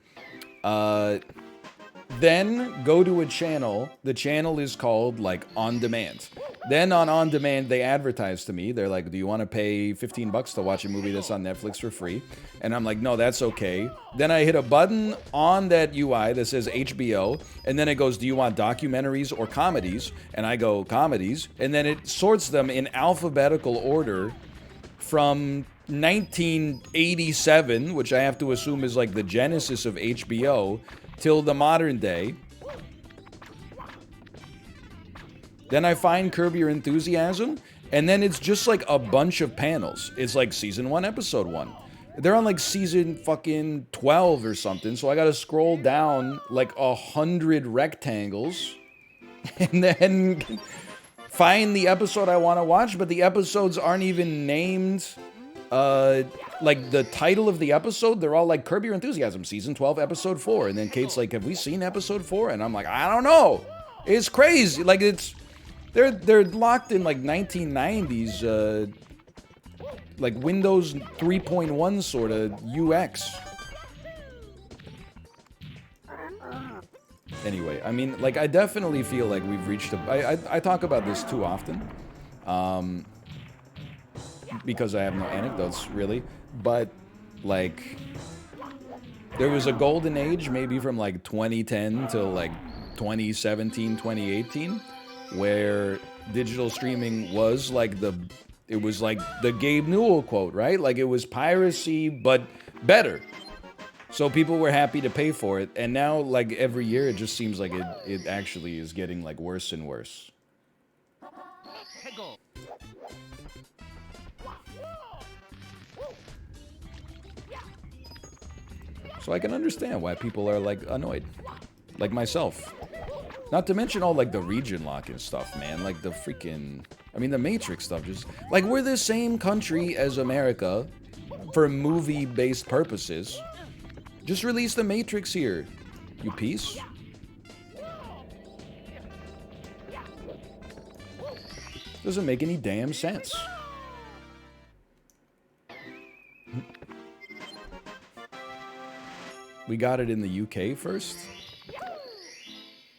Speaker 1: then go to a channel. The channel is called, like, On Demand. Then on Demand, they advertise to me. They're like, do you want to pay 15 bucks to watch a movie that's on Netflix for free? And I'm like, no, that's okay. Then I hit a button on that UI that says HBO, and then it goes, do you want documentaries or comedies? And I go, comedies. And then it sorts them in alphabetical order from 1987, which I have to assume is like the genesis of HBO, till the modern day. Then I find Curb Your Enthusiasm, and then it's just like a bunch of panels. It's like season 1, episode 1. They're on like season fucking 12 or something, so I gotta scroll down like 100 rectangles and then find the episode I want to watch, but the episodes aren't even named like the title of the episode. They're all like Curb Your Enthusiasm, season 12, episode 4. And then Kate's like, have we seen episode 4? And I'm like, I don't know. It's crazy. Like, it's... They're locked in like 1990s, like Windows 3.1 sort of UX. Anyway, I mean, like, I definitely feel like we've reached a... I talk about this too often, because I have no anecdotes, really. But, like, there was a golden age, maybe from like 2010 to like 2017, 2018, where digital streaming was like it was like the Gabe Newell quote, right? Like, it was piracy, but better. So people were happy to pay for it. And now, like, every year, it just seems like it actually is getting, like, worse and worse. So I can understand why people are, like, annoyed. Like myself. Not to mention all, like, the region lock and stuff, man. Like, the freaking... I mean, the Matrix stuff just... Like, we're the same country as America for movie-based purposes. Just release the Matrix here, you piece. Doesn't make any damn sense. We got it in the UK first?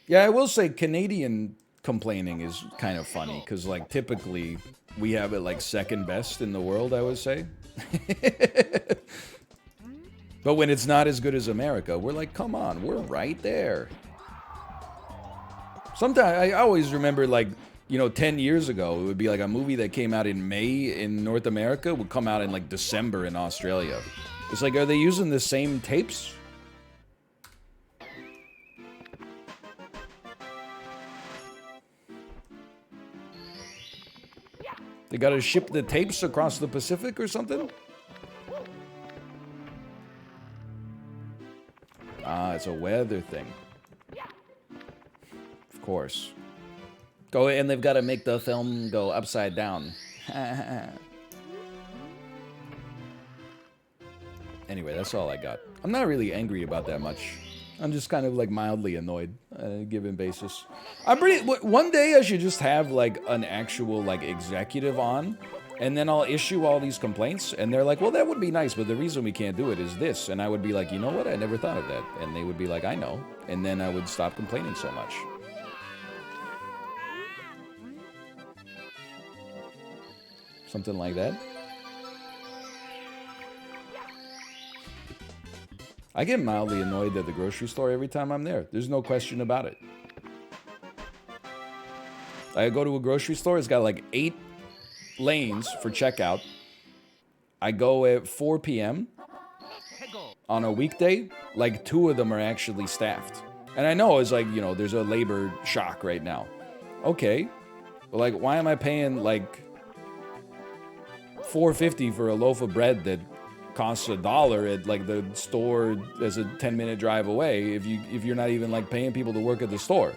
Speaker 1: Yeah, I will say Canadian complaining is kind of funny, because, like, typically we have it, like, second best in the world, I would say. But when it's not as good as America, we're like, come on, we're right there. Sometimes, I always remember, like, you know, 10 years ago, it would be like a movie that came out in May in North America would come out in, like, December in Australia. It's like, are they using the same tapes? They gotta ship the tapes across the Pacific or something? Ah, it's a weather thing. Of course. Oh, and they've got to make the film go upside down. Anyway, that's all I got. I'm not really angry about that much. I'm just kind of, like, mildly annoyed, given basis. One day I should just have, like, an actual, like, executive on, and then I'll issue all these complaints, and they're like, well, that would be nice, but the reason we can't do it is this. And I would be like, you know what? I never thought of that. And they would be like, I know. And then I would stop complaining so much. Something like that. I get mildly annoyed at the grocery store every time I'm there. There's no question about it. I go to a grocery store, it's got like 8 lanes for checkout. I go at 4 p.m. on a weekday. Like 2 of them are actually staffed. And I know it's like, you know, there's a labor shock right now. Okay. But like, why am I paying like $4.50 for a loaf of bread that costs $1 at like the store that's a 10-minute drive away if you're not even like paying people to work at the store?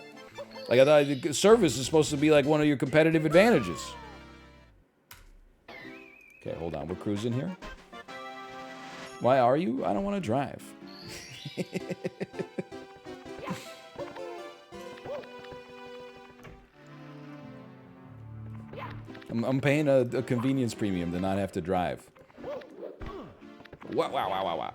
Speaker 1: Like, I thought service is supposed to be like one of your competitive advantages. Okay, hold on, we're cruising here. Why are you? I don't want to drive. I'm paying a convenience premium to not have to drive. Wow.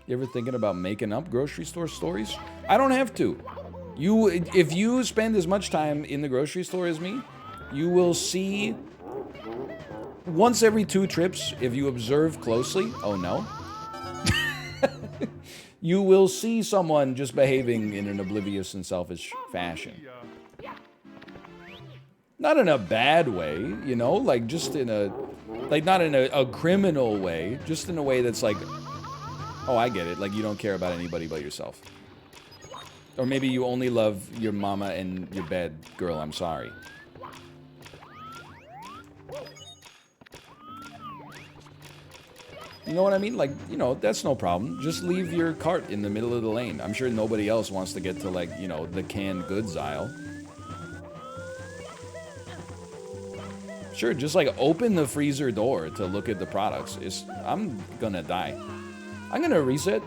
Speaker 1: You ever thinking about making up grocery store stories? I don't have to. If you spend as much time in the grocery store as me, you will see once every 2 trips, if you observe closely, oh no, you will see someone just behaving in an oblivious and selfish fashion. Not in a bad way, you know, like just in a, like not in a criminal way, just in a way that's like, oh, I get it, like you don't care about anybody but yourself. Or maybe you only love your mama and your bed, girl, I'm sorry. You know what I mean? Like, you know, that's no problem. Just leave your cart in the middle of the lane. I'm sure nobody else wants to get to, like, you know, the canned goods aisle. Sure, just, like, open the freezer door to look at the products. I'm gonna die. I'm gonna reset.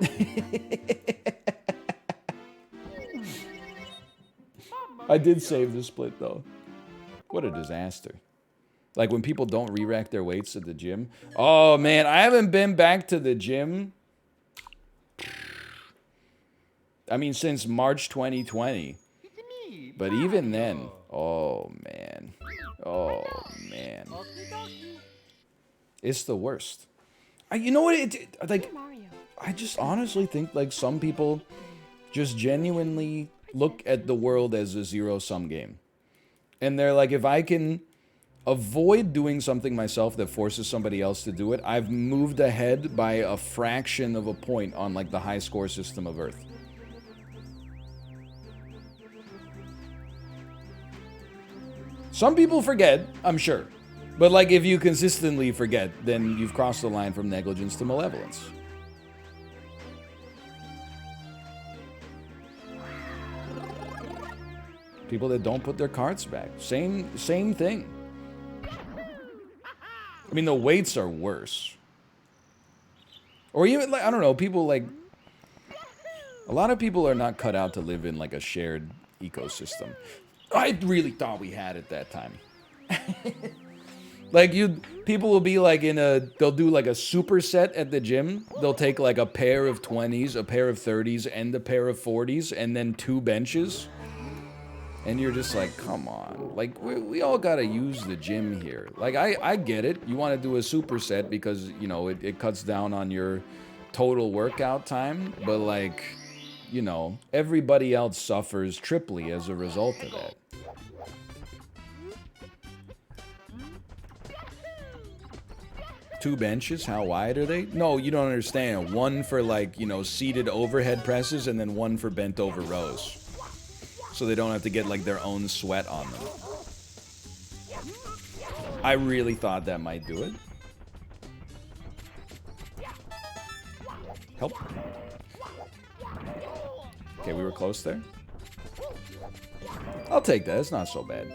Speaker 1: I did save the split, though. What a disaster. Like, when people don't re-rack their weights at the gym. Oh, man, I haven't been back to the gym. I mean, since March 2020. But even then, oh, man. Oh, man. It's the worst. You know what? Like, I just honestly think, like, some people just genuinely look at the world as a zero-sum game. And they're like, if I can avoid doing something myself that forces somebody else to do it, I've moved ahead by a fraction of a point on, like, the high score system of Earth. Some people forget, I'm sure. But, like, if you consistently forget, then you've crossed the line from negligence to malevolence. People that don't put their carts back. Same thing. I mean, the weights are worse. Or even, like, I don't know, people, like, a lot of people are not cut out to live in, like, a shared ecosystem. I really thought we had it that time. Like, people will be, like, they'll do, like, a superset at the gym. They'll take, like, a pair of 20s, a pair of 30s, and a pair of 40s, and then 2 benches. And you're just like, come on. Like, we all gotta use the gym here. Like, I get it. You want to do a superset because, you know, it cuts down on your total workout time. But, like, you know, everybody else suffers triply as a result of that. Two benches? How wide are they? No, you don't understand. One for, like, you know, seated overhead presses and then one for bent over rows. So they don't have to get, like, their own sweat on them. I really thought that might do it. Help. Okay, we were close there. I'll take that. It's not so bad.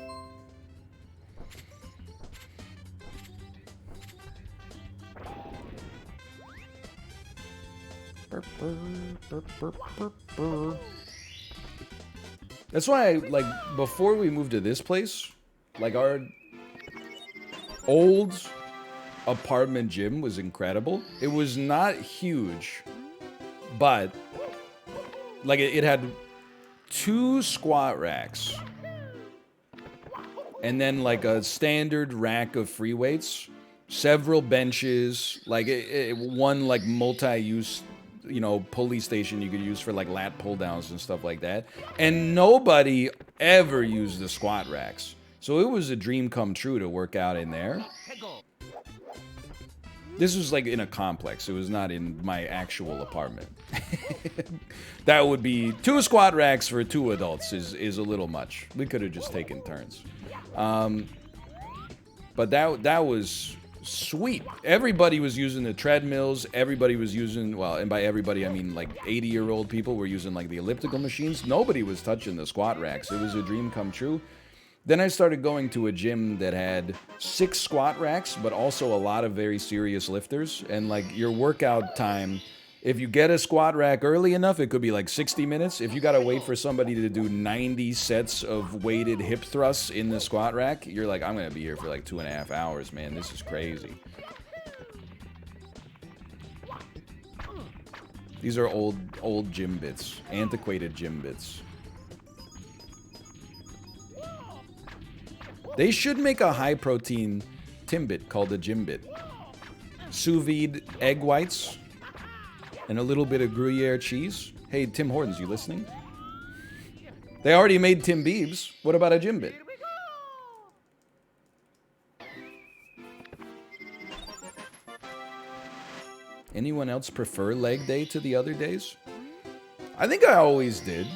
Speaker 1: That's why, like, before we moved to this place, like, our old apartment gym was incredible. It was not huge, but, like, it had 2 squat racks. And then, like, a standard rack of free weights, several benches, like, one, like, multi-use you know, pulley station you could use for like lat pull downs and stuff like that. And nobody ever used the squat racks. So it was a dream come true to work out in there. This was like in a complex. It was not in my actual apartment. That would be 2 squat racks for 2 adults is a little much. We could have just taken turns. But that was sweet. Everybody was using the treadmills. Everybody was using, well, and by everybody I mean like 80-year-old people were using like the elliptical machines. Nobody was touching the squat racks. It was a dream come true. Then I started going to a gym that had 6 squat racks, but also a lot of very serious lifters. And like your workout time, if you get a squat rack early enough, it could be like 60 minutes. If you gotta wait for somebody to do 90 sets of weighted hip thrusts in the squat rack, you're like, I'm gonna be here for like 2.5 hours, man. This is crazy. These are old gym bits, antiquated gym bits. They should make a high-protein Timbit called a Jimbit. Sous vide egg whites and a little bit of Gruyere cheese. Hey, Tim Hortons, you listening? They already made Tim Biebs. What about a Jimbit? Anyone else prefer leg day to the other days? I think I always did.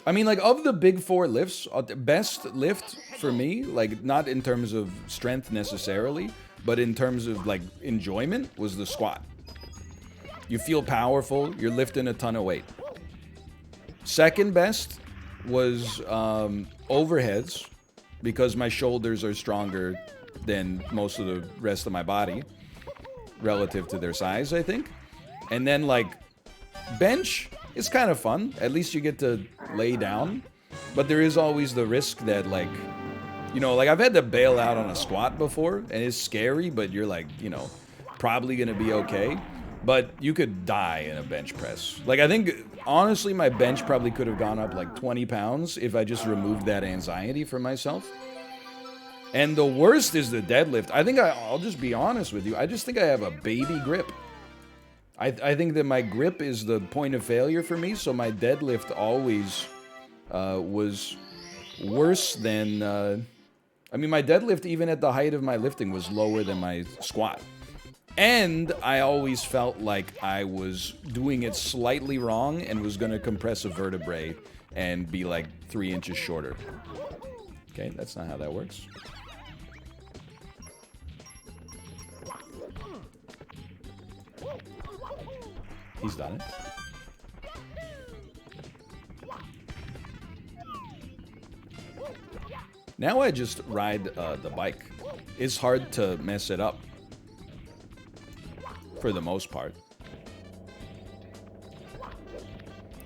Speaker 1: I mean, like, of the big 4 lifts, the best lift for me, like, not in terms of strength necessarily, but in terms of, like, enjoyment, was the squat. You feel powerful, you're lifting a ton of weight. Second best was overheads, because my shoulders are stronger than most of the rest of my body, relative to their size, I think. And then, like, bench is kind of fun. At least you get to lay down. But there is always the risk that, like, you know, like, I've had to bail out on a squat before, and it's scary, but you're, like, you know, probably gonna be okay. But you could die in a bench press. Like, I think, honestly, my bench probably could have gone up, like, 20 pounds if I just removed that anxiety from myself. And the worst is the deadlift. I think I'll just be honest with you. I just think I have a baby grip. I think that my grip is the point of failure for me, so my deadlift always was worse than... I mean, my deadlift, even at the height of my lifting, was lower than my squat. And I always felt like I was doing it slightly wrong and was going to compress a vertebrae and be like 3 inches shorter. Okay, that's not how that works. He's done it. Now I just ride the bike. It's hard to mess it up. For the most part.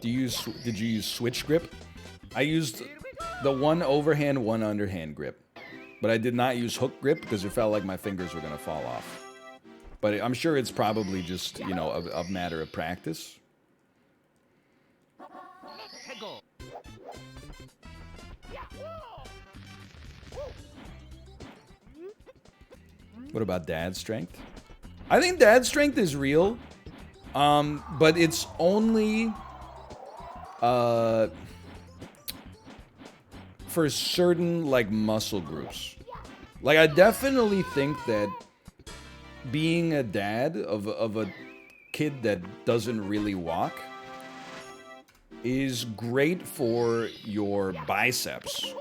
Speaker 1: Did you use switch grip? I used the one overhand, one underhand grip. But I did not use hook grip because it felt like my fingers were going to fall off. But I'm sure it's probably just, you know, a matter of practice. What about dad strength? I think dad strength is real. But it's only for certain, like, muscle groups. Like, I definitely think that being a dad of a kid that doesn't really walk is great for your biceps.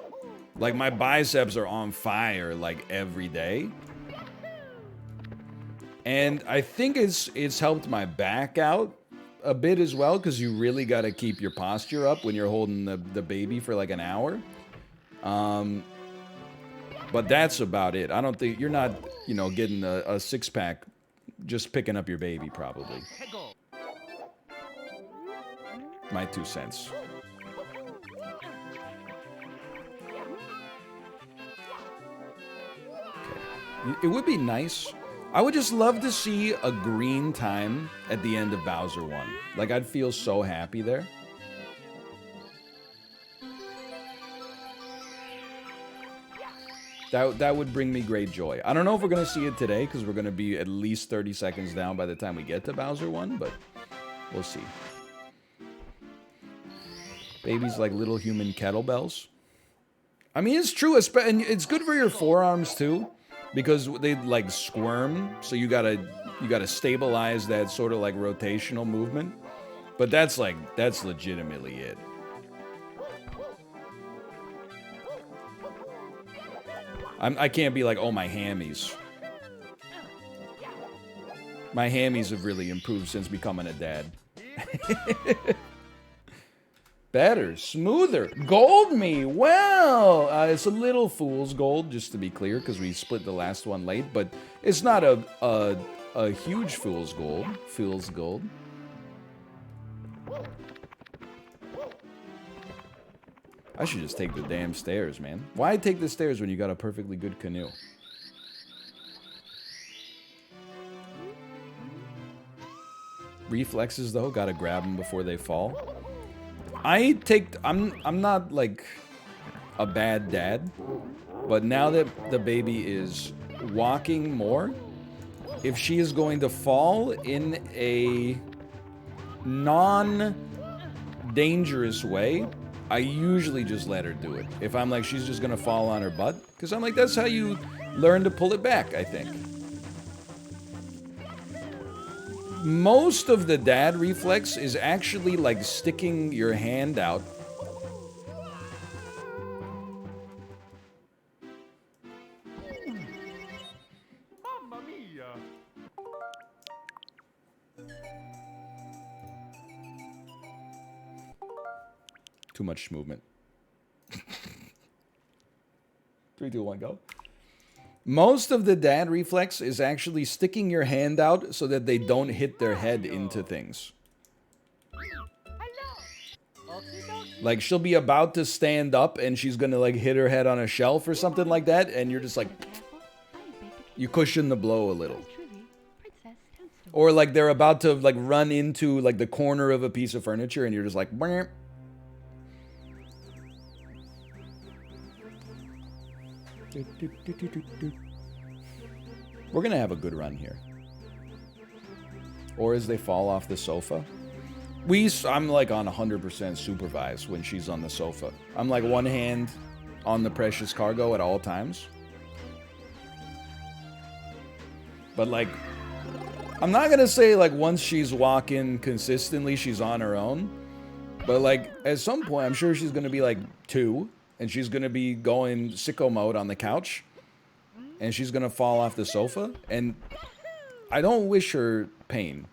Speaker 1: Like, my biceps are on fire, like, every day. And I think it's helped my back out a bit as well, because you really got to keep your posture up when you're holding the baby for like an hour. But that's about it. I don't think you're not, you know, getting a six-pack just picking up your baby, probably. My 2 cents. Okay. It would be nice. I would just love to see a green time at the end of Bowser 1. Like, I'd feel so happy there. That would bring me great joy. I don't know if we're going to see it today, because we're going to be at least 30 seconds down by the time we get to Bowser 1, but We'll see. Babies like little human kettlebells. I mean, it's true, and it's good for your forearms too, because they like squirm. So you gotta stabilize that sort of like rotational movement. But that's legitimately it. I can't be like, oh, my hammies. My hammies have really improved since becoming a dad. Better, smoother. Gold me. Well, it's a little fool's gold, just to be clear, because we split the last one late. But it's not a huge fool's gold. Fool's gold. I should just take the damn stairs, man. Why take the stairs when you got a perfectly good canoe? Reflexes, though, gotta grab them before they fall. I'm not, like, a bad dad, but now that the baby is walking more, if she is going to fall in a non-dangerous way, I usually just let her do it. If I'm like, she's just gonna fall on her butt. Because I'm like, that's how you learn to pull it back, I think. Most of the dad reflex is actually like sticking your hand out.
Speaker 2: Mamma mia!
Speaker 1: Too much movement. 3, 2, 1, go. Most of the dad reflex is actually sticking your hand out so that they don't hit their head into things. Like, she'll be about to stand up and she's gonna, like, hit her head on a shelf or something like that, and you're just like... You cushion the blow a little. Or, like, they're about to, like, run into, like, the corner of a piece of furniture and you're just like... Burp. We're gonna have a good run here. Or as they fall off the sofa. I'm like on 100% supervised when she's on the sofa. I'm like one hand on the precious cargo at all times. But like, I'm not gonna say like once she's walking consistently, she's on her own. But like, at some point, I'm sure she's gonna be like 2. And she's going to be going sicko mode on the couch. And she's going to fall off the sofa. And I don't wish her pain.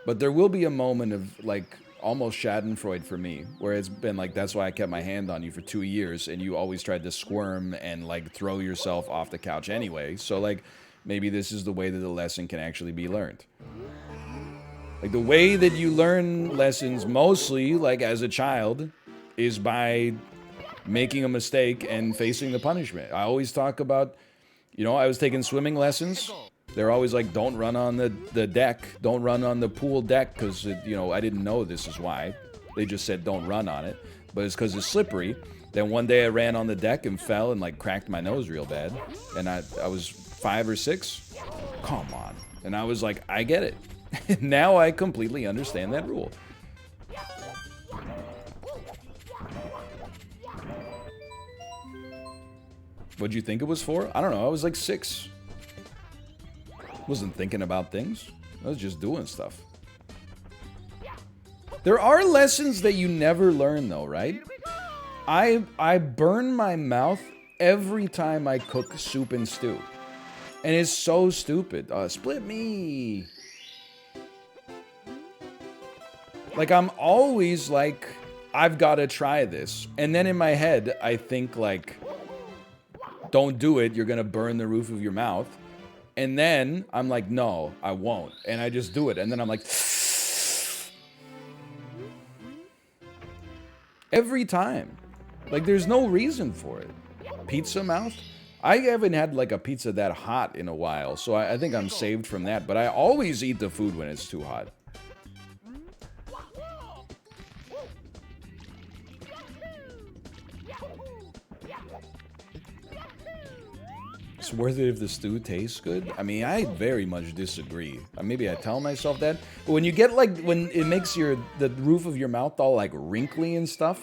Speaker 1: But there will be a moment of, like, almost schadenfreude for me. Where it's been like, that's why I kept my hand on you for 2 years. And you always tried to squirm and, like, throw yourself off the couch anyway. So, like, maybe this is the way that the lesson can actually be learned. Like, the way that you learn lessons mostly, like, as a child, is by... making a mistake and facing the punishment. I always talk about, you know, I was taking swimming lessons. They're always like, don't run on the deck. Don't run on the pool deck because, you know, I didn't know this is why. They just said don't run on it. But it's because it's slippery. Then one day I ran on the deck and fell and like cracked my nose real bad. And I was 5 or 6. Come on. And I was like, I get it. Now I completely understand that rule. What'd you think it was for? I don't know. I was like 6. Wasn't thinking about things. I was just doing stuff. There are lessons that you never learn, though, right? I burn my mouth every time I cook soup and stew. And it's so stupid. Split me. Like, I'm always like, I've got to try this. And then in my head, I think like... don't do it, you're gonna burn the roof of your mouth. And then I'm like, no, I won't. And I just do it. And then I'm like, every time. Like, there's no reason for it. Pizza mouth? I haven't had like a pizza that hot in a while, so I think I'm saved from that. But I always eat the food when it's too hot. It's worth it if the stew tastes good. I mean, I very much disagree. Maybe I tell myself that. But when you get like, when it makes the roof of your mouth all like wrinkly and stuff.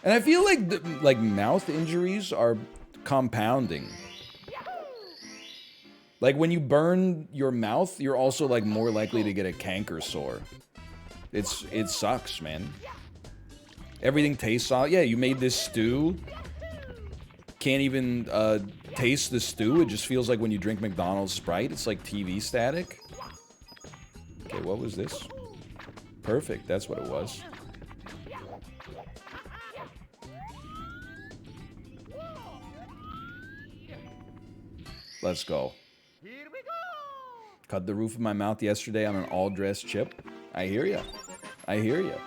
Speaker 1: And I feel like mouth injuries are compounding. Like when you burn your mouth, you're also like more likely to get a canker sore. It sucks, man. Everything tastes all, yeah, you made this stew. Can't even taste the stew. It just feels like when you drink McDonald's Sprite, it's like TV static. Okay, what was this? Perfect, that's what it was. Let's go.
Speaker 2: Here we go.
Speaker 1: Cut the roof of my mouth yesterday on an all-dressed chip. I hear ya. I hear ya.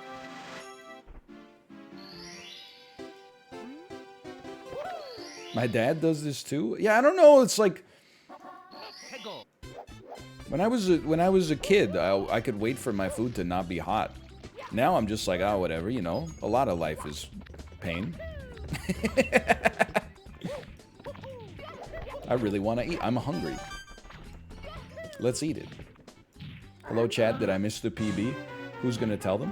Speaker 1: My dad does this too. Yeah, I don't know. It's like when I was a kid, I could wait for my food to not be hot. Now I'm just like, oh, whatever. You know, a lot of life is pain. I really want to eat. I'm hungry. Let's eat it. Hello, chat. Did I miss the PB? Who's gonna tell them?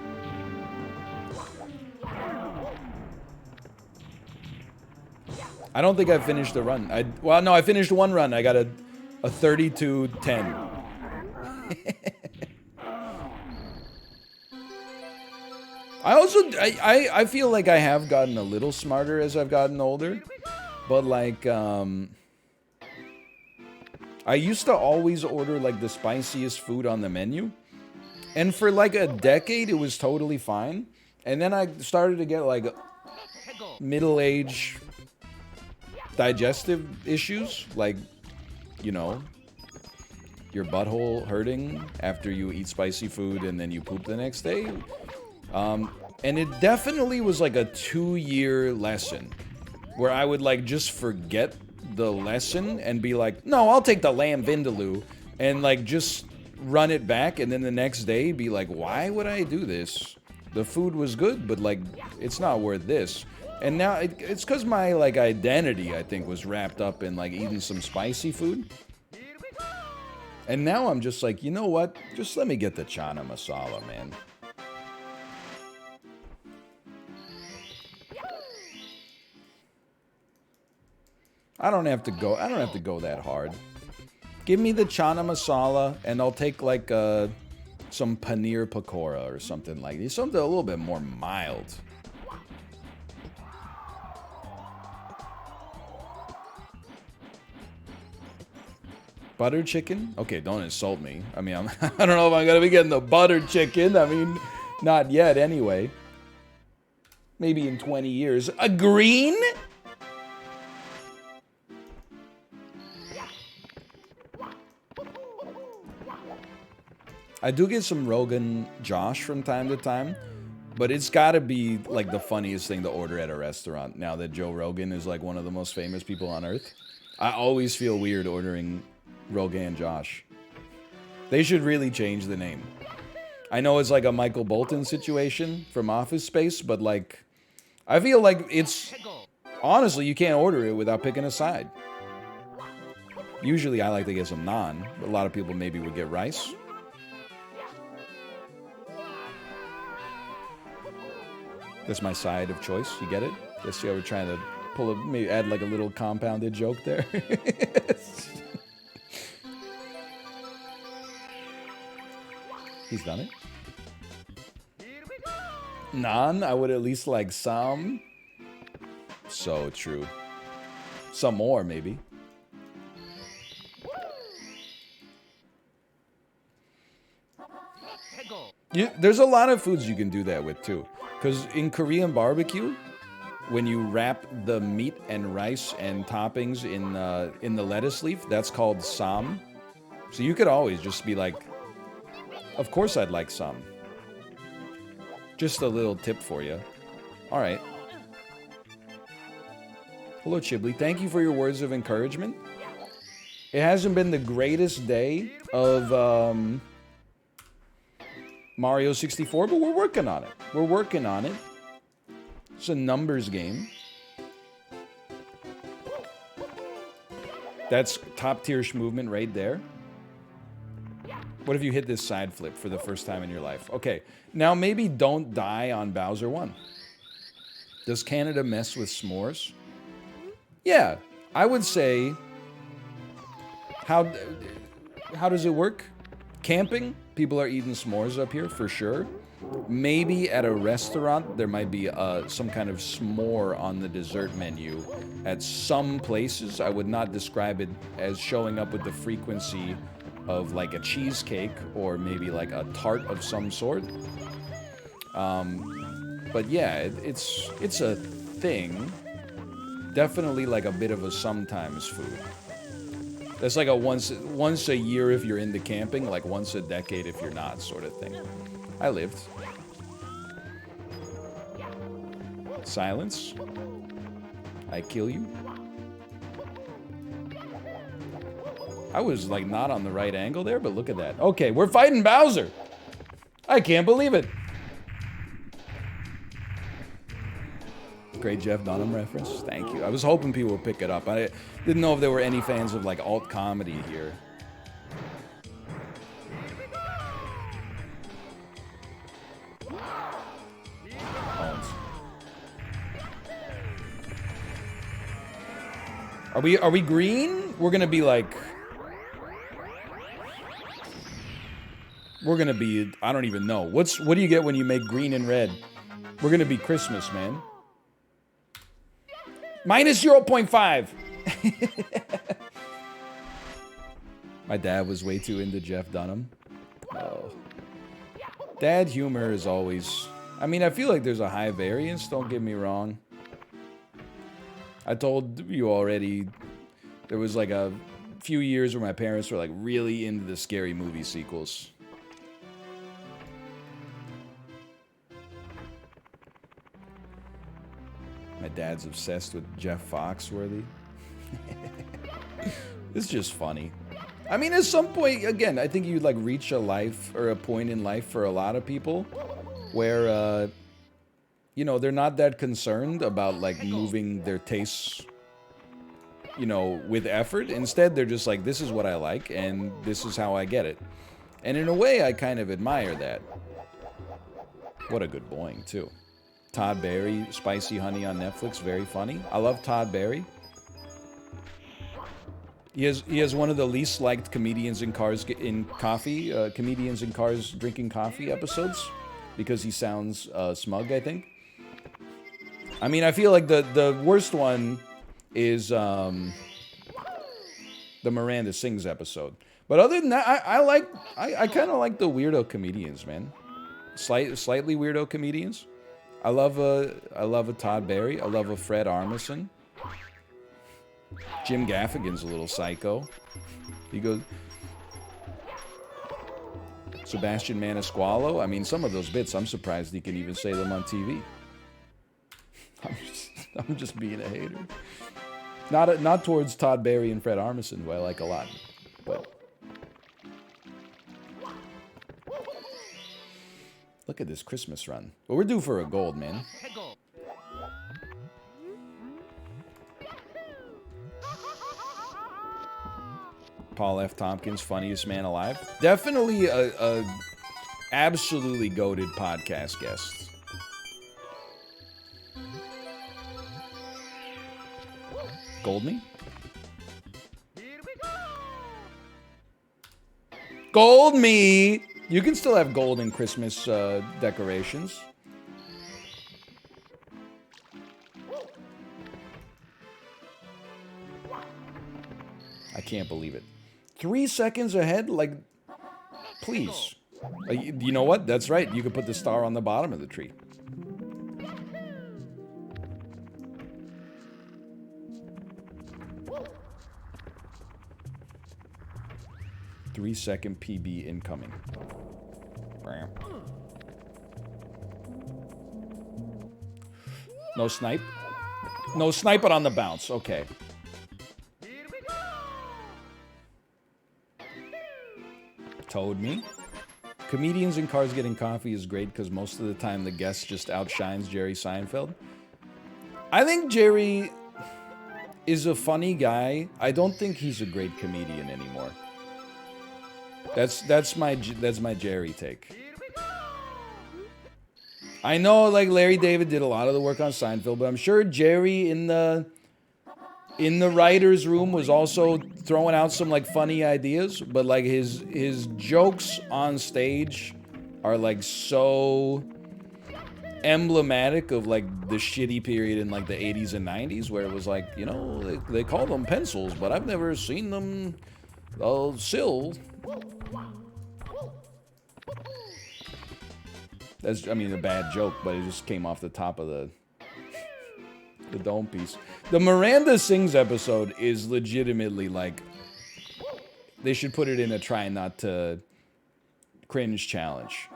Speaker 1: I don't think I finished the run. Well, no, I finished one run. I got a 32-10. I feel like I have gotten a little smarter as I've gotten older. But like, I used to always order like the spiciest food on the menu. And for like a decade, it was totally fine. And then I started to get like middle-aged digestive issues, like, you know, your butthole hurting after you eat spicy food and then you poop the next day. And it definitely was like a 2-year lesson where I would like just forget the lesson and be like, no, I'll take the lamb vindaloo, and like just run it back, and then the next day be like, why would I do this? The food was good, but like, it's not worth this. And now it's because my like identity, I think, was wrapped up in like eating some spicy food. And now I'm just like, you know what? Just let me get the chana masala, man. I don't have to go that hard. Give me the chana masala, and I'll take like some paneer pakora or something like this. Something a little bit more mild. Butter chicken? Okay, don't insult me. I mean, I don't know if I'm gonna be getting the butter chicken. I mean, not yet anyway. Maybe in 20 years. A green? I do get some Rogan Josh from time to time, but it's gotta be like the funniest thing to order at a restaurant now that Joe Rogan is like one of the most famous people on earth. I always feel weird ordering Rogan Josh. They should really change the name. I know it's like a Michael Bolton situation from Office Space, but like, I feel like it's, honestly, you can't order it without picking a side. Usually I like to get some naan, but a lot of people maybe would get rice. That's my side of choice, you get it? Let's see how we're trying to pull a, maybe add like a little compounded joke there. He's done it. Naan, I would at least like some. So true. Some more, maybe. There's a lot of foods you can do that with, too. Because in Korean barbecue, when you wrap the meat and rice and toppings in the lettuce leaf, that's called sam. So you could always just be like, of course I'd like some. Just a little tip for you. All right. Hello, Chibli. Thank you for your words of encouragement. It hasn't been the greatest day of Mario 64, but we're working on it. We're working on it. It's a numbers game. That's top tier movement right there. What if you hit this side flip for the first time in your life? Okay, now maybe don't die on Bowser 1. Does Canada mess with s'mores? Yeah, I would say... How does it work? Camping? People are eating s'mores up here, for sure. Maybe at a restaurant, there might be some kind of s'more on the dessert menu. At some places, I would not describe it as showing up with the frequency of like a cheesecake or maybe like a tart of some sort. But yeah, it's a thing. Definitely like a bit of a sometimes food. That's like a once a year if you're into camping, like once a decade if you're not, sort of thing. I lived. Silence. I kill you. I was like not on the right angle there, but look at that. Okay, we're fighting Bowser. I can't believe it. Great Jeff Dunham reference. Thank you. I was hoping people would pick it up. I didn't know if there were any fans of like alt comedy here. Are we green? We're gonna be like... We're gonna be... I don't even know. What do you get when you make green and red? We're gonna be Christmas, man. Minus 0.5. My dad was way too into Jeff Dunham. Oh. Dad humor is always... I mean, I feel like there's a high variance, don't get me wrong. I told you already, there was like a few years where my parents were like really into the scary movie sequels. My dad's obsessed with Jeff Foxworthy. It's just funny. I mean, at some point, again, I think you'd like reach a life or a point in life for a lot of people where, you know, they're not that concerned about like moving their tastes, you know, with effort. Instead, they're just like, this is what I like and this is how I get it. And in a way, I kind of admire that. What a good boing, too. Todd Barry, Spicy Honey on Netflix, very funny. I love Todd Barry. He has one of the least liked comedians in cars comedians in cars drinking coffee episodes because he sounds smug, I think. I mean, I feel like the worst one is the Miranda Sings episode. But other than that, I kind of like the weirdo comedians, man. Slightly weirdo comedians. I love a Todd Barry. I love a Fred Armisen. Jim Gaffigan's a little psycho. He goes... Sebastian Maniscalco. I mean, some of those bits, I'm surprised he can even say them on TV. I'm just being a hater. Not towards Todd Barry and Fred Armisen, who I like a lot. But... Look at this Christmas run. Well, we're due for a gold, man. Paul F. Tompkins, funniest man alive. Definitely a absolutely goated podcast guest. Gold me? Gold me! You can still have gold in Christmas decorations. I can't believe it. 3 seconds ahead? Like, please. You know what? That's right. You could put the star on the bottom of the tree. Three-second PB incoming. No snipe? No snipe it on the bounce. Okay. Told me. Comedians in cars getting coffee is great because most of the time the guest just outshines Jerry Seinfeld. I think Jerry... is a funny guy. I don't think he's a great comedian anymore. That's my Jerry take. I know like Larry David did a lot of the work on Seinfeld, but I'm sure Jerry in the writer's room was also throwing out some like funny ideas, but like his jokes on stage are like so emblematic of like the shitty period in like the 80s and 90s where it was like, you know, they call them pencils, but I've never seen them sill. That's, I mean, a bad joke, but it just came off the top of the dome piece. The Miranda Sings episode is legitimately like, they should put it in a try not to cringe challenge.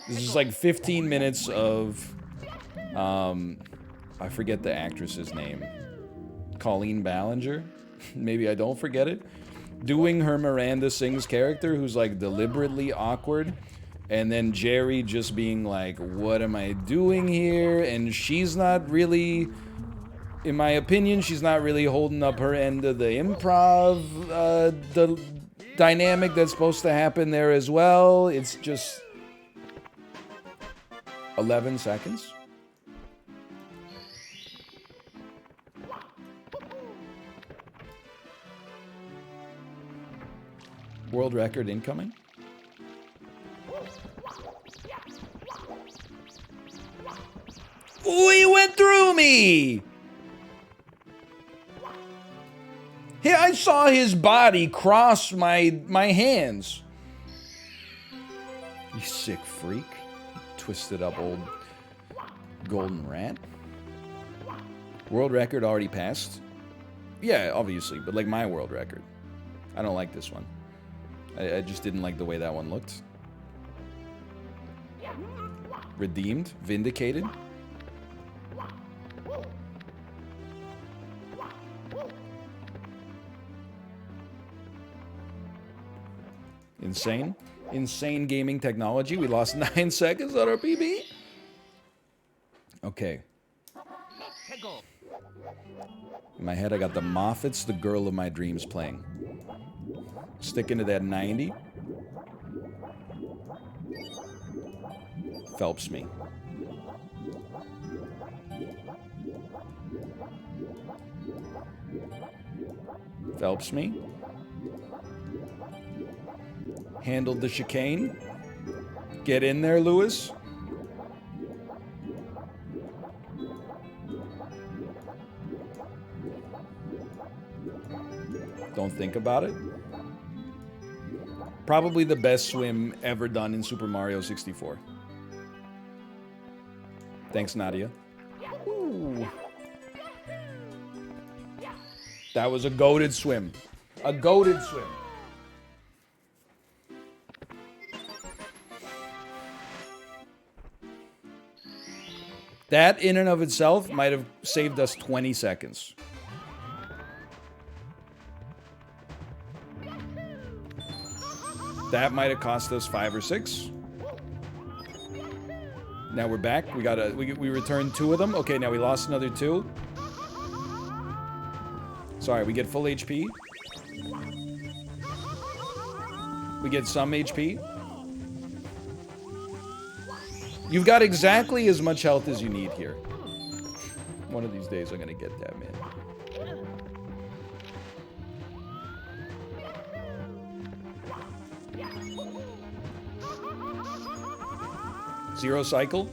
Speaker 1: This is like 15 minutes of, I forget the actress's name. Colleen Ballinger? Maybe I don't forget it. Doing her Miranda Sings character who's like deliberately awkward. And then Jerry just being like, what am I doing here? And she's not really, in my opinion, she's not really holding up her end of the improv, the dynamic that's supposed to happen there as well. It's just 11 seconds. World record incoming. Ooh, he went through me! Hey, I saw his body cross my hands. You sick freak. Twisted up old golden rat. World record already passed? Yeah, obviously, but like my world record. I don't like this one. I just didn't like the way that one looked. Redeemed? Vindicated? Insane. Insane gaming technology. We lost 9 seconds on our PB. Okay. In my head, I got the Moffats, the girl of my dreams playing. Sticking to that 90. Phelps me. Phelps me. Handled the chicane. Get in there, Lewis. Don't think about it. Probably the best swim ever done in Super Mario 64. Thanks, Nadia. Ooh. That was a goated swim. A goated swim. That in and of itself might have saved us 20 seconds. That might have cost us 5 or 6. Now we're back. We returned 2 of them. Okay, now we lost another 2. Sorry, we get full HP. We get some HP. You've got exactly as much health as you need here. One of these days I'm gonna get that, man. Zero cycle.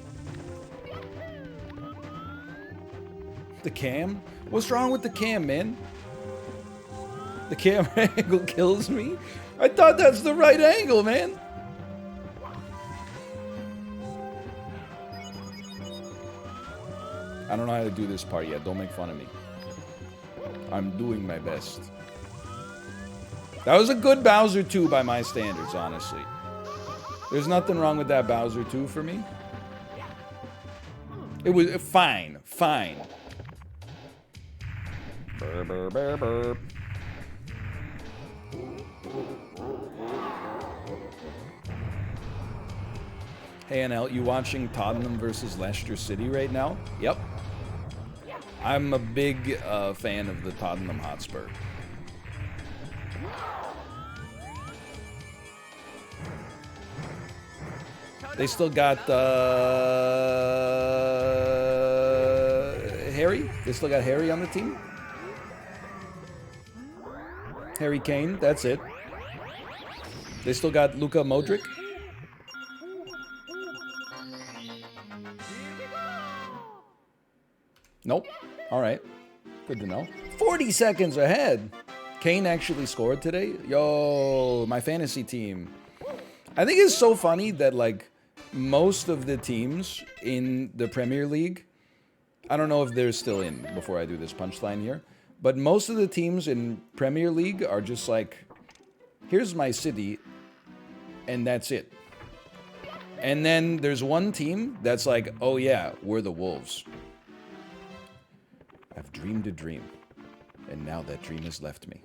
Speaker 1: The cam? What's wrong with the cam, man? The camera angle kills me? I thought that's the right angle, man. I don't know how to do this part yet. Don't make fun of me. I'm doing my best. That was a good Bowser 2 by my standards, honestly. There's nothing wrong with that Bowser 2 for me. It was fine. Fine. Burr, burr, burr, burr. Hey, NL, you watching Tottenham versus Leicester City right now? Yep. I'm a big fan of the Tottenham Hotspur. They still got Harry. They still got Harry on the team. Harry Kane. That's it. They still got Luka Modric. Nope. All right. Good to know. 40 seconds ahead. Kane actually scored today. Yo, my fantasy team. I think it's so funny that, like, most of the teams in the Premier League, I don't know if they're still in before I do this punchline here, but most of the teams in Premier League are just like, here's my city, and that's it. And then there's one team that's like, oh yeah, we're the Wolves. I've dreamed a dream, and now that dream has left me.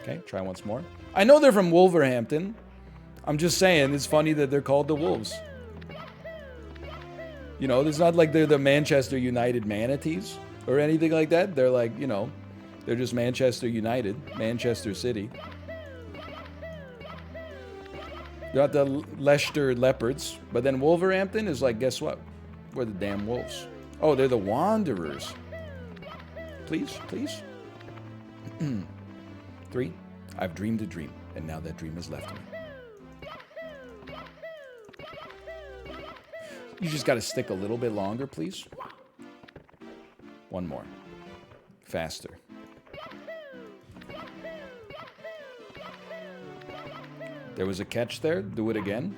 Speaker 1: Okay, try once more. I know they're from Wolverhampton. I'm just saying, it's funny that they're called the Wolves. You know, it's not like they're the Manchester United Manatees or anything like that. They're like, you know, they're just Manchester United, Manchester City. They're not the Leicester Leopards, but then Wolverhampton is like, guess what? We're the damn Wolves. Oh, they're the Wanderers. Please, please. 3. I've dreamed a dream, and now that dream has left me. You just got to stick a little bit longer, please. One more. Faster. There was a catch there. Do it again.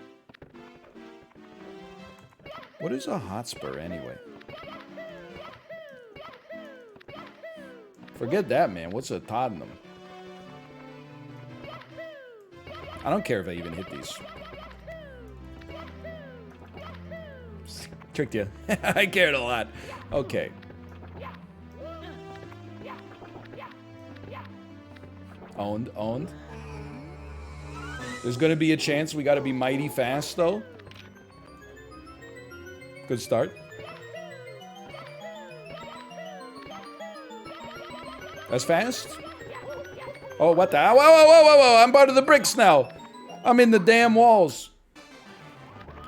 Speaker 1: What is a Hotspur, anyway? Forget that, man. What's a Tottenham? I don't care if I even hit these. Tricked you. I cared a lot. Okay. Owned, owned. There's gonna be a chance we gotta be mighty fast, though. Good start. That's fast? Oh, what the? Whoa, whoa, whoa, whoa, whoa. I'm part of the bricks now. I'm in the damn walls.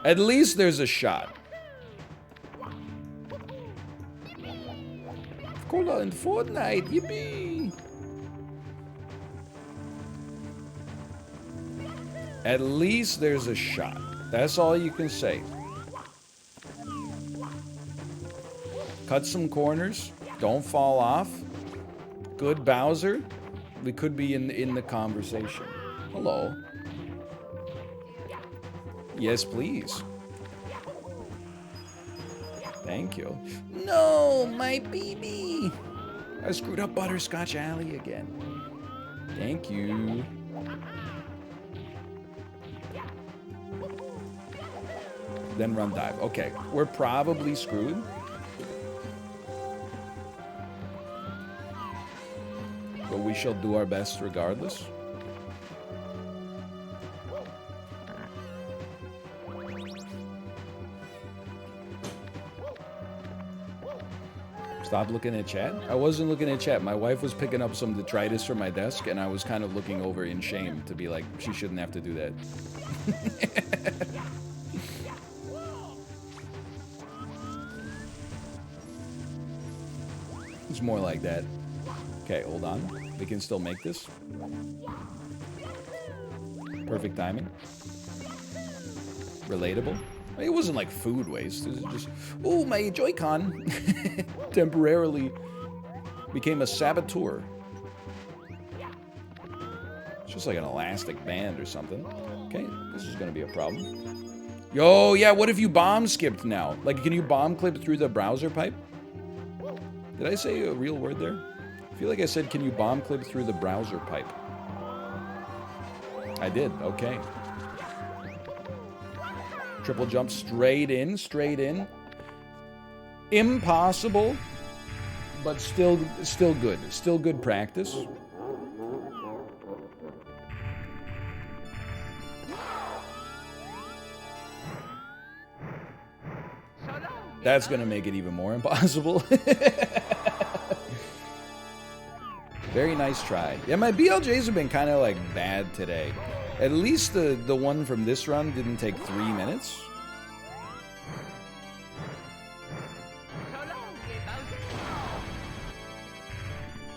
Speaker 1: At least there's a shot. Cola in Fortnite. Yippee. At least there's a shot. That's all you can say. Cut some corners. Don't fall off. Good Bowser. We could be in the conversation. Hello. Yes, please. Thank you. No, my baby. I screwed up Butterscotch Alley again. Thank you. Then run dive. Okay, we're probably screwed. But we shall do our best regardless. Stop looking at chat. I wasn't looking at chat. My wife was picking up some detritus from my desk, and I was kind of looking over in shame to be like, she shouldn't have to do that. It's more like that. Okay, hold on. We can still make this. Perfect timing. Relatable. It wasn't like food waste. It was just, oh, my Joy-Con temporarily became a saboteur. It's just like an elastic band or something. Okay, this is gonna be a problem. Yo, yeah, what if you bomb skipped now? Like, can you bomb clip through the browser pipe? Did I say a real word there? I feel like I said, can you bomb clip through the browser pipe? I did, okay. Triple jump straight in, straight in. Impossible, but still good. Still good practice. That's gonna make it even more impossible. Very nice try. Yeah, my BLJs have been kind of like bad today. At least the one from this run didn't take 3 minutes.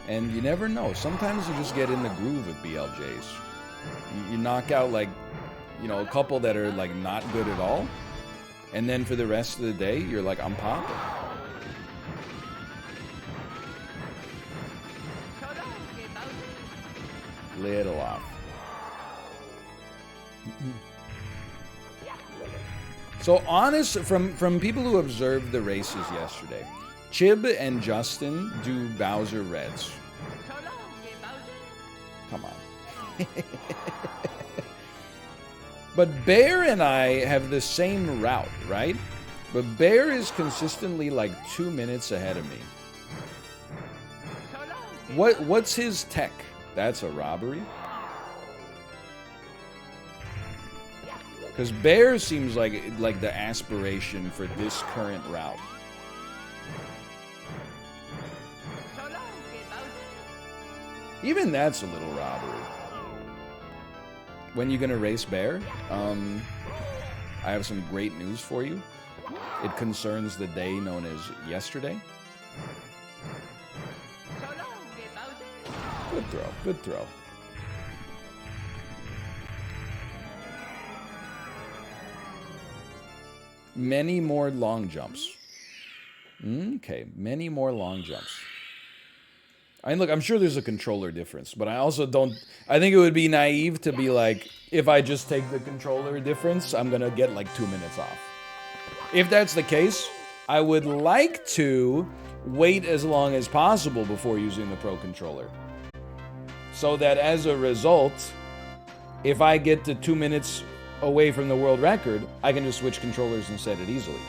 Speaker 1: And you never know. Sometimes you just get in the groove with BLJs. You knock out like, you know, a couple that are like not good at all. And then for the rest of the day, you're like, I'm popping. Little off. So honest, from people who observed the races yesterday, Chib and Justin do Bowser Reds. Come on. But Bear and I have the same route, right? But Bear is consistently like 2 minutes ahead of me. What's his tech? That's a robbery. Because Bear seems like the aspiration for this current route. Even that's a little robbery. When you gonna race Bear? I have some great news for you. It concerns the day known as yesterday. Good throw, good throw. Many more long jumps. Okay, many more long jumps. I mean, look, I'm sure there's a controller difference, but I also don't... I think it would be naive to be like, if I just take the controller difference, I'm gonna get like 2 minutes off. If that's the case, I would like to wait as long as possible before using the Pro Controller. So that as a result, if I get to 2 minutes away from the world record, I can just switch controllers and set it easily.